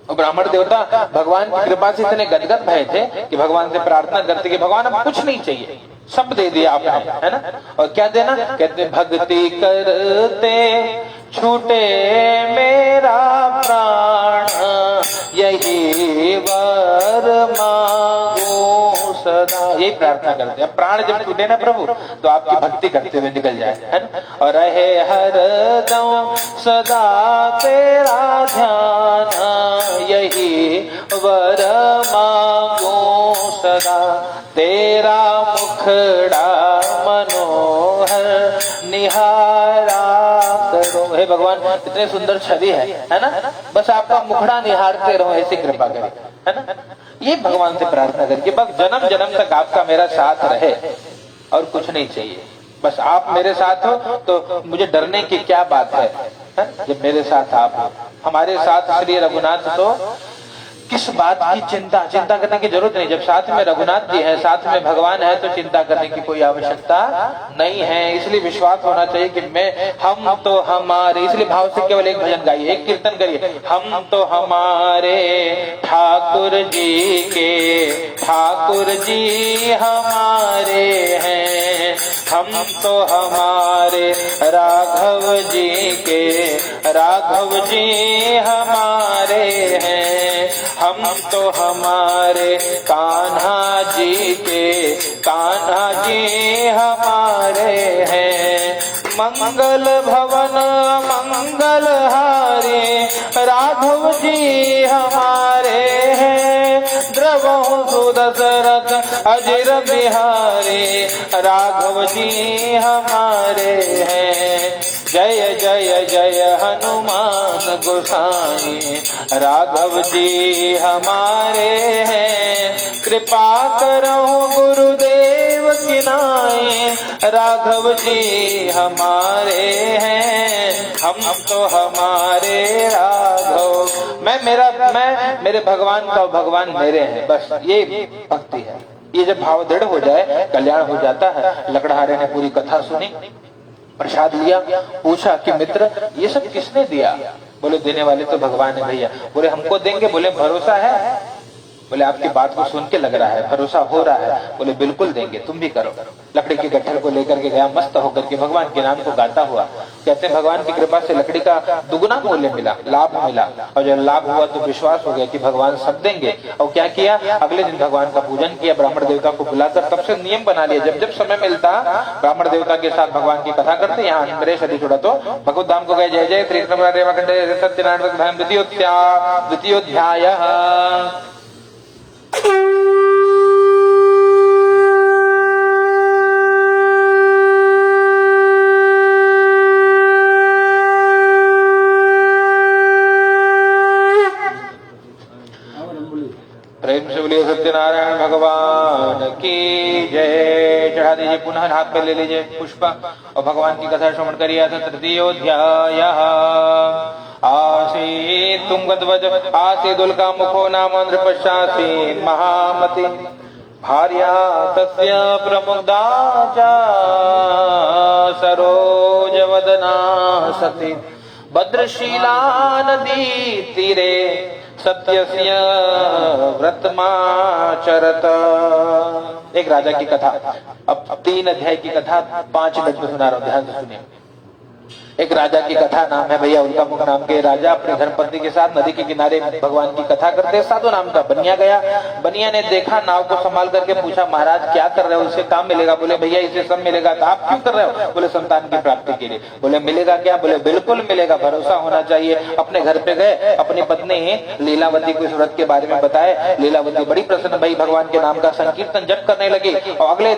और ब्राह्मण देवता भगवान की कृपा से इतने गदगद भय थे कि भगवान से प्रार्थना करते कि भगवान अब कुछ नहीं चाहिए, सब दे दिया आपने, है ना। और क्या देना? कहते भक्ति करते छूटे मेरा प्राण, यही वर मांगो सदा। यही प्रार्थना करते हैं, प्राण जब छूटे ना प्रभु तो आपकी भक्ति करते हुए निकल जाए, है ना। और रहे हरदम सदा तेरा ध्यान, यही वर मांगो सदा, तेरा मुखड़ा मनोहर निहारा करो। हे भगवान इतने सुंदर छवि है ना, बस आपका मुखड़ा निहारते रहो, ऐसी कृपा करें, है ना। ये भगवान से प्रार्थना करके बस जन्म जन्म तक आपका मेरा साथ रहे और कुछ नहीं चाहिए। बस आप मेरे साथ हो तो मुझे डरने की क्या बात है? जब मेरे साथ आप हो, हमारे साथ श्री रघुनाथ, तो किस बात की चिंता करने की जरूरत नहीं। जब साथ में रघुनाथ जी है, साथ में भगवान है, तो चिंता करने की कोई आवश्यकता नहीं है। इसलिए विश्वास होना चाहिए कि हम तो हमारे, इसलिए भाव से केवल एक भजन गाइए, एक कीर्तन करिए, हम तो हमारे ठाकुर जी के, ठाकुर जी हमारे हैं, हम तो हमारे राघव जी के, राघव जी हमारे हैं, हम तो हमारे कान्हा जी के, कान्हा जी हमारे हैं। मंगल भवन मंगल हारे, राघव जी हमारे हैं, द्रवहु सुदशरथ अजिर बिहारी, राघव जी हमारे हैं। जय जय जय हनुमान गोसाई, राघव जी हमारे हैं, कृपा करो गुरुदेव की नाई, राघव जी हमारे हैं, हम तो हमारे राघव। मैं मेरे भगवान का, भगवान मेरे हैं, बस ये भक्ति है। ये जब भाव दृढ़ हो जाए कल्याण हो जाता है। लकड़हारे ने पूरी कथा सुनी, प्रसाद लिया, पूछा कि मित्र ये सब किसने दिया? बोले देने वाले तो भगवान है भैया। बोले हमको देंगे? बोले भरोसा है? बोले आपकी बात को सुन के लग रहा है भरोसा हो रहा है। बोले बिल्कुल देंगे, तुम भी करो। लकड़ी के गट्ठर को लेकर के गया, मस्त होकर के भगवान के नाम को गाता हुआ। कहते हैं भगवान की कृपा से लकड़ी का दुगुना मूल्य मिला, लाभ मिला। और जब लाभ हुआ तो विश्वास हो गया कि भगवान सब देंगे। और क्या किया? अगले दिन भगवान का पूजन किया, ब्राह्मण देवता को बुलाकर। तब से नियम बना लिया, जब जब समय मिलता ब्राह्मण देवता के साथ भगवान की कथा करते। यहाँ नरेश अभी छोड़ा तो भगवत धाम को गए। जय जय श्री कृष्ण सत्यनारायण द्वितीयोध्याय। प्रेम से बोलिए सत्यनारायण भगवान की जय। चढ़ा दीजिए, पुनः हाथ पे ले लीजिए पुष्प और भगवान की कथा श्रवण करिए। तृतीयोध्याय। आसी तुंगध्वज आसीदुल्का मुखो नाम नृपश्चासी महामति, भार्या तस्य प्रमुग्धा च सरोजवदना सती, भद्रशीला नदी तीरे सत्यस्य व्रतमाचरत। एक राजा की कथा, अब 3 अध्याय की कथा 5 मिनट में सुना रहा हूं, ध्यान से सुनिए। एक राजा की कथा, नाम है भैया उल्का मुख नाम के राजा अपने धर्मपत्नी के साथ नदी के किनारे भगवान की कथा करते। साधु नाम का बनिया गया। बनिया ने देखा, नाव को संभाल करके पूछा, महाराज क्या कर रहे हो, इससे काम मिलेगा? बोले भैया इसे सब मिलेगा। तो आप क्यों कर रहे हो? बोले संतान की प्राप्ति के लिए। बोले मिलेगा क्या? बोले बिल्कुल मिलेगा, भरोसा होना चाहिए। अपने घर पे गए, अपनी पत्नी लीलावती को इस व्रत के बारे में बताए। लीलावती बड़ी प्रसन्न भई, भगवान के नाम का संकीर्तन जप करने लगी। और अगले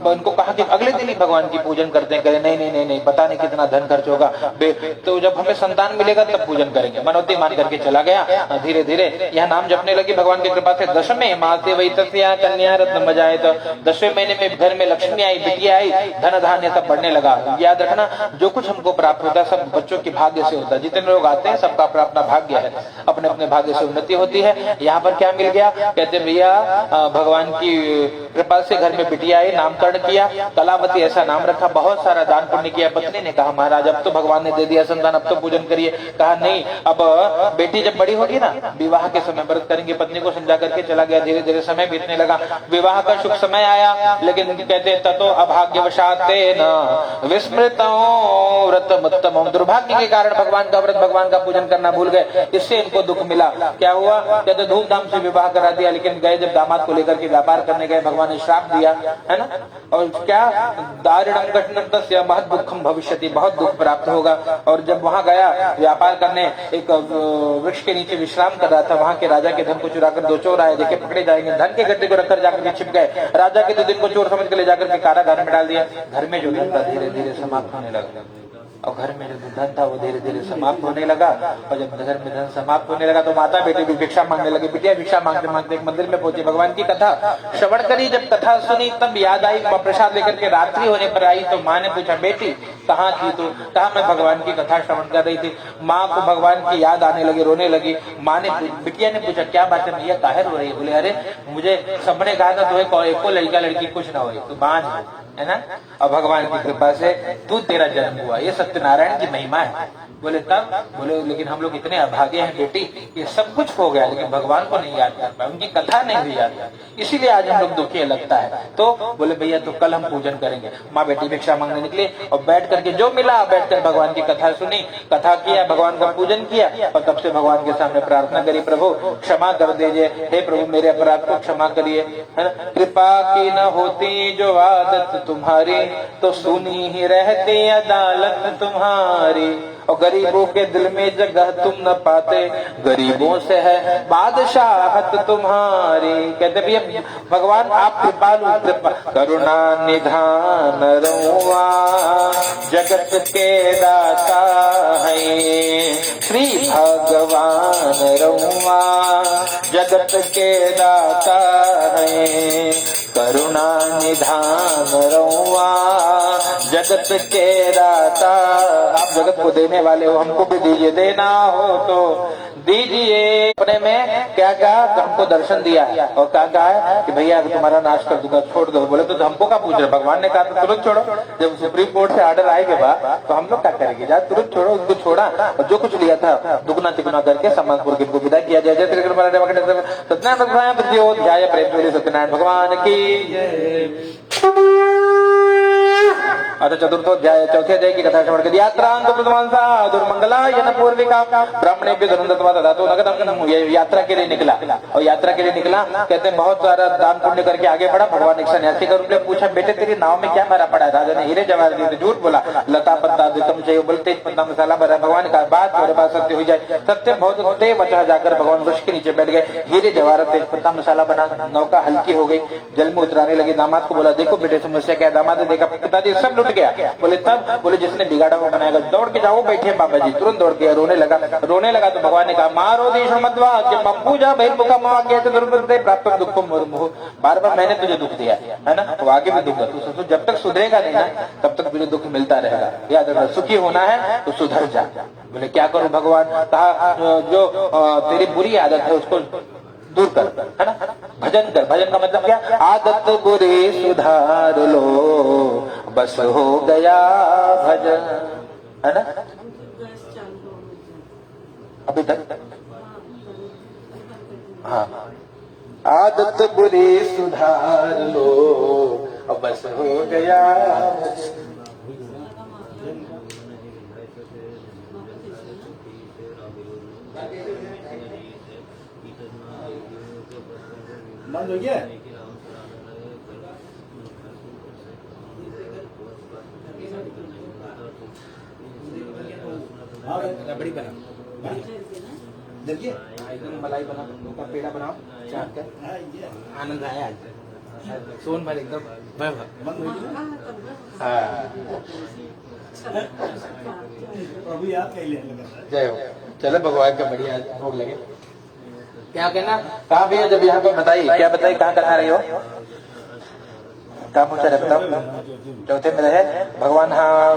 उनको कहा कि अगले दिन ही भगवान की पूजन करते हैं। कहे नहीं, पता नहीं कितना धन खर्च होगा, तो जब हमें संतान मिलेगा तब पूजन करेंगे। मनोती मान करके चला गया। धीरे धीरे यह नाम जपने लगी भगवान की कृपा से। 10वें मासे वही तस्या कन्या रत्न बजाए, तो 10वें महीने में घर में लक्ष्मी आई, बिटिया आई, धन धान्य सब बढ़ने लगा। याद रखना, जो कुछ हमको प्राप्त होता है सब बच्चों के भाग्य से होता है। जितने लोग आते हैं सबका अपना अपना भाग्य है, अपने अपने भाग्य से उन्नति होती है। यहाँ पर क्या मिल गया? कहते भैया भगवान की कृपा से घर में बिटिया आई, नामकरण किया, कलावती ऐसा नाम रखा, बहुत सारा दान पुण्य किया। पत्नी ने कहा महाराज अब तो भगवान ने दे दिया संतान, अब तो पूजन करिए। कहा नहीं, अब बेटी जब बड़ी होगी ना, विवाह के समय व्रत करेंगे। पत्नी को समझा करके चला गया। धीरे धीरे समय बीतने लगा, विवाह का शुभ समय आया। लेकिन कहते ततो अभाग्यवशात न विस्मृतो व्रतमुत्तमम्, दुर्भाग्य के कारण भगवान का व्रत, भगवान का पूजन करना भूल गए। इससे इनको दुख मिला। क्या हुआ? कहते धूमधाम से विवाह करा दिया, लेकिन गए जब दामाद को लेकर के व्यापार करने गए, भगवान ने श्राप दिया, है ना। और क्या? दारुणं कठिनं तस्य महत् दुःखं भविष्यति, बहुत दुख प्राप्त होगा। और जब वहां गया व्यापार करने, एक वृक्ष के नीचे विश्राम कर रहा था, वहां के राजा के धन को चुराकर 2 चोर आए, देखे पकड़े जाएंगे, धन के गड्ढे को रखकर जाकर के छिप गए। राजा के 2 दिन को चोर समझ कर ले जाकर के कारागार में डाल दिया। घर में जो धन था धीरे धीरे समाप्त होने लगा, और घर में जो धन था वो धीरे धीरे समाप्त होने लगा। और जब घर में धन समाप्त होने लगा तो माता बेटी भी भिक्षा मांगने लगी। बिटिया भिक्षा मांगते मांगते एक मंदिर में पहुंची, भगवान की कथा श्रवण करी। जब कथा सुनी तब याद आई, प्रसाद लेकर के रात्रि होने पर आई तो माँ ने पूछा बेटी कहाँ थी तू? कहा मैं भगवान की कथा श्रवण कर रही थी। माँ को भगवान की याद आने लगी, रोने लगी। माँ ने, बिटिया ने पूछा क्या बात है भैया, काहे रो रही है? बोले अरे मुझे सबने कहा था तुम्हें एको लड़का लड़की कुछ ना हो, तो बांझ है ना। और भगवान की कृपा से तू तेरा जन्म हुआ, ये सत्यनारायण की महिमा है। बोले तब? बोले लेकिन हम लोग इतने अभागे हैं बेटी, ये सब कुछ हो गया लेकिन भगवान को नहीं याद कर पाए, उनकी कथा नहीं हुई याद, इसीलिए आज हम लोग दुखी लगता है। तो बोले भैया तो कल हम पूजन करेंगे। माँ बेटी भिक्षा मांगने निकले और बैठ करके जो मिला बैठकर भगवान की कथा सुनी, कथा किया, भगवान का पूजन किया। और तब से भगवान के सामने प्रार्थना करी, प्रभु क्षमा कर दीजिए, हे प्रभु मेरे अपराध को क्षमा करिए, है ना। कृपा की न होती जो आदत तुम्हारी, तो सुनी ही रहती अदालत तुम्हारी। और गरीबों के दिल में जगह तुम न पाते, गरीबों से है बादशाहत तुम्हारी। कहते भैया भगवान आप कृपालु, कृपा करुणा निधान रउआ जगत के दाता है। श्री भगवान रउआ जगत के दाता है। करुणा निधान रउआ जगत के दाता। आप जगत को देने वाले हो, हमको भी दीजिए, देना हो तो दीजिए। अपने में क्या कहा? हमको दर्शन दिया है और क्या कहा है कि भैया तुम्हारा नाश कर दूंगा, छोड़ दो। बोले तो हमको क्या पूछ रहे? भगवान ने कहा तो तुरंत छोड़ो। जब सुप्रीम कोर्ट से ऑर्डर आएगा बाद तो हम लोग क्या करेंगे? जा तुरंत छोड़ो। उनको छोड़ा और जो कुछ लिया था दुगना तिगुना करके समाजपुर को विदा किया जाए। जय श्री सत्यनारायण सत्यनारायण भगवान की। अतः चतुर्थोध्याय चौथे अध्याय की कथा श्रवण करी। यात्रांत प्रथमांसा दुर्मंगलायन पूर्विका ब्राह्मणेभ्यो धनंदत्वा ददातो नगदं। यात्रा के लिए निकला और यात्रा के लिए निकला, कहते हैं बहुत सारा दान पुण्य करके आगे बढ़ा। भगवान एक सन्यासी का रूप ले पूछा बेटे तेरी नाव में क्या भरा पड़ा है? राजा ने हीरे जवाहर दिए, झूठ बोला। लता पत्ता दितम चाहिए, बोलते पत्ता मसाला भरा। भगवान का बात मेरे पास सत्य हो जाए, सत्य बहुत ते बचा। जाकर भगवान वृक्ष के नीचे बैठ गए, हीरे जवाहर तेज पत्ता मसाला बना। नौका हल्की हो गई, जल में उतराने लगे। दामाद को बोला देखो बेटे समस्या क्या है? दामाद ने देखा पिताजी सब लुट गया। बोले तब? बोले जिसने बिगाड़ा वो बनाएगा। दौड़ के जाओ, बैठे बाबा जी। तुरंत दौड़ के रोने लगा। रोने लगा तो भगवान ने कहा मारो देश मध्वा पूजा बहिर्मुखा प्राप्त दुख मुर्मु। बार बार मैंने तुझे दुख दिया है ना, तो आगे भी दूंगा। तू जब तक सुधरेगा नहीं ना तब तक तुझे दुख मिलता रहेगा। याद रखना, सुखी होना है तो सुधर जा। बोले क्या करूं भगवान? कहा जो तेरी बुरी आदत है उसको दूर कर, है ना, भजन कर। भजन का मतलब क्या? आदत बुरी सुधार लो, बस हो गया भजन, है ना। अभी तक हाँ, आदत बुरी सुधार लो अब बस हो गया। बंद हो गया। रबड़ी बना देखिए, एकदम मलाई बना, उनका पेड़ा बनाओ चाट कर। आनंद आया आज, सोन भर एकदम अभी आप जय हो। चलो भगवान का बढ़िया भोग लगे। क्या कहना, कहाँ भैया जब यहाँ पे बताइए, क्या बताइए, कहाँ कथा रही हो, कहाँ पूछा बताओ। चौथे में रहे भगवान, हाँ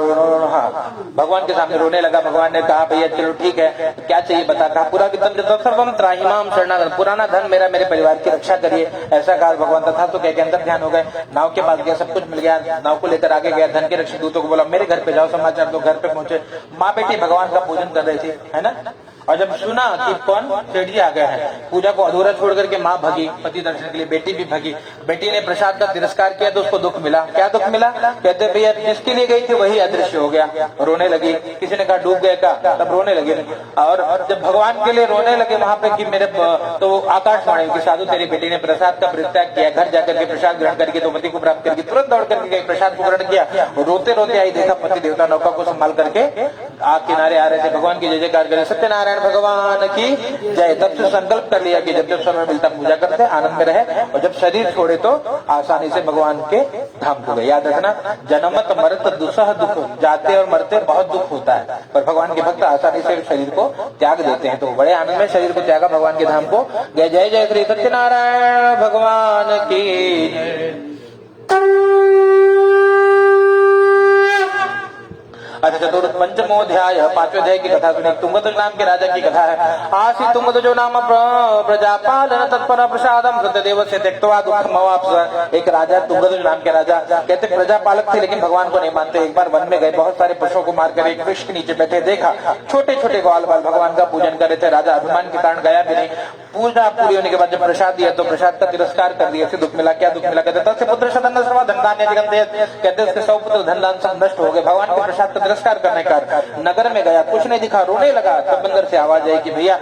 भगवान के सामने रोने लगा। भगवान ने कहा भैया चलो ठीक है, क्या चाहिए बता। कहा पूरा वित्तम सर्वम त्राहिमाम शरणागत, पुराना धन मेरा, मेरे परिवार की रक्षा करिए, ऐसा कहा भगवान। तथा तो कह के अंदर ध्यान हो गए, नाव के पास गया, सब कुछ मिल गया, नाव को लेकर आगे गया, धन के रक्षक दूतों को बोला मेरे घर पे जाओ समाचार दो। घर पे पहुंचे, माँ बेटी भगवान का पूजन कर रही थी, है ना। और जब सुना कि कौन सेठ जी आ गए हैं, पूजा को अधूरा छोड़ करके माँ भगी पति दर्शन के लिए, बेटी भी भगी। बेटी ने प्रसाद का तिरस्कार किया तो उसको दुख मिला। क्या दुख मिला, कहते भैया जिसके लिए गई थी वही अदृश्य हो गया, रोने लगी। किसी ने कहा डूब गए का, तब रोने लगे। और जब भगवान के लिए रोने लगे वहां पे कि मेरे, तो आकाशवाणी की साधु तेरी बेटी ने प्रसाद का परित्याग किया, घर जाकर के प्रसाद ग्रहण करके तो पति को प्राप्त करके तुरंत दौड़ करके गई, प्रसाद को ग्रहण किया। रोते रोते आई, देखा पति देवता नौका को संभाल करके आग किनारे आ रहे थे, भगवान की जय जयकार करे, सत्यनारायण भगवान की जय। तब से संकल्प कर लिया कि जब जब समय मिलता पूजा करते, आनंद में रहे, और जब शरीर छोड़े तो आसानी से भगवान के धाम को गए। याद रखना, जन्मत मरत दुसह दुख, जाते और मरते बहुत दुख होता है, पर भगवान के भक्त आसानी से शरीर को त्याग देते हैं। तो बड़े आनंद में शरीर को त्यागा, भगवान के धाम को गए। जय जय श्री सत्यनारायण भगवान की जय। अच्छा, चतुर्थ पंचमोध्याय, पांचवें अध्याय की कथा सुनी। तुंगध्वज नाम के राजा की कथा है। आसी तुंगध्वजो नाम प्रजापालन तत्पर प्रसादम सत्यदेव से त्यक्त्वा दुःखम अवाप्त। एक राजा, तुंगध्वज नाम के राजा, कहते प्रजापालक थे लेकिन भगवान को नहीं मानते। एक बार वन में गए, बहुत सारे पशुओं को मारकर एक वृक्ष के नीचे बैठे, देखा छोटे छोटे ग्वाल बाल भगवान का पूजन कर रहे थे। राजा अभिमान के कारण गया भी नहीं। पूजा पूरी होने के बाद जब प्रसाद दिया तो प्रसाद का तिरस्कार कर दिया। दुख मिला, क्या दुख मिला, कहते तस्य पुत्र सदन सर्व धनधान्य अधिगम्य, कहते उसके 100 पुत्र धनदान सब नष्ट हो गए। भगवान के प्रसाद का तिरस्कार करने का नगर में गया, कुछ नहीं दिखा, रोने लगा। तब अंदर से आवाज आई कि भैया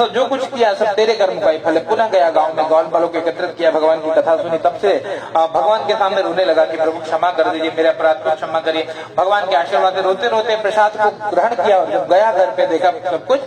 जो कुछ किया सब तेरे कर्म का ही फल है। पुनः गया गांव में, ग्वाल बालों को एकत्रित किया, भगवान की कथा सुनी। तब से भगवान के सामने रोने लगा कि प्रभु क्षमा कर दीजिए, मेरे अपराध को क्षमा करिए। भगवान के आशीर्वाद से रोते रोते प्रसाद को ग्रहण किया, और जब गया घर पे देखा सब कुछ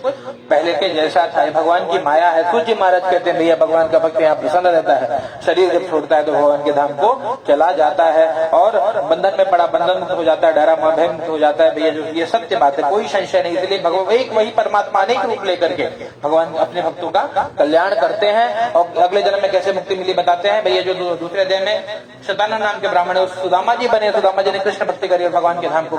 पहले के जैसा था। भगवान की माया है। सूची महाराज कहते हैं भैया भगवान का भक्त यहाँ प्रसन्न रहता है, शरीर जब छोड़ता है तो भगवान के धाम को चला जाता है, और बंधन में पड़ा बंधन मुक्त हो जाता है, डरा भय मुक्त हो जाता है। भैया जो ये सत्य बात है, कोई संशय नहीं। इसलिए भगवान एक वही परमात्मा अनेक रूप लेकर के भगवान अपने भक्तों का कल्याण करते हैं। और अगले जन्म में कैसे मुक्ति मिली बताते हैं। भैया जो दूसरे अध्याय में शतानंद नाम के ब्राह्मण है, सुदामा जी बने, सुदामा जी ने कृष्ण भक्ति करी और भगवान के धाम को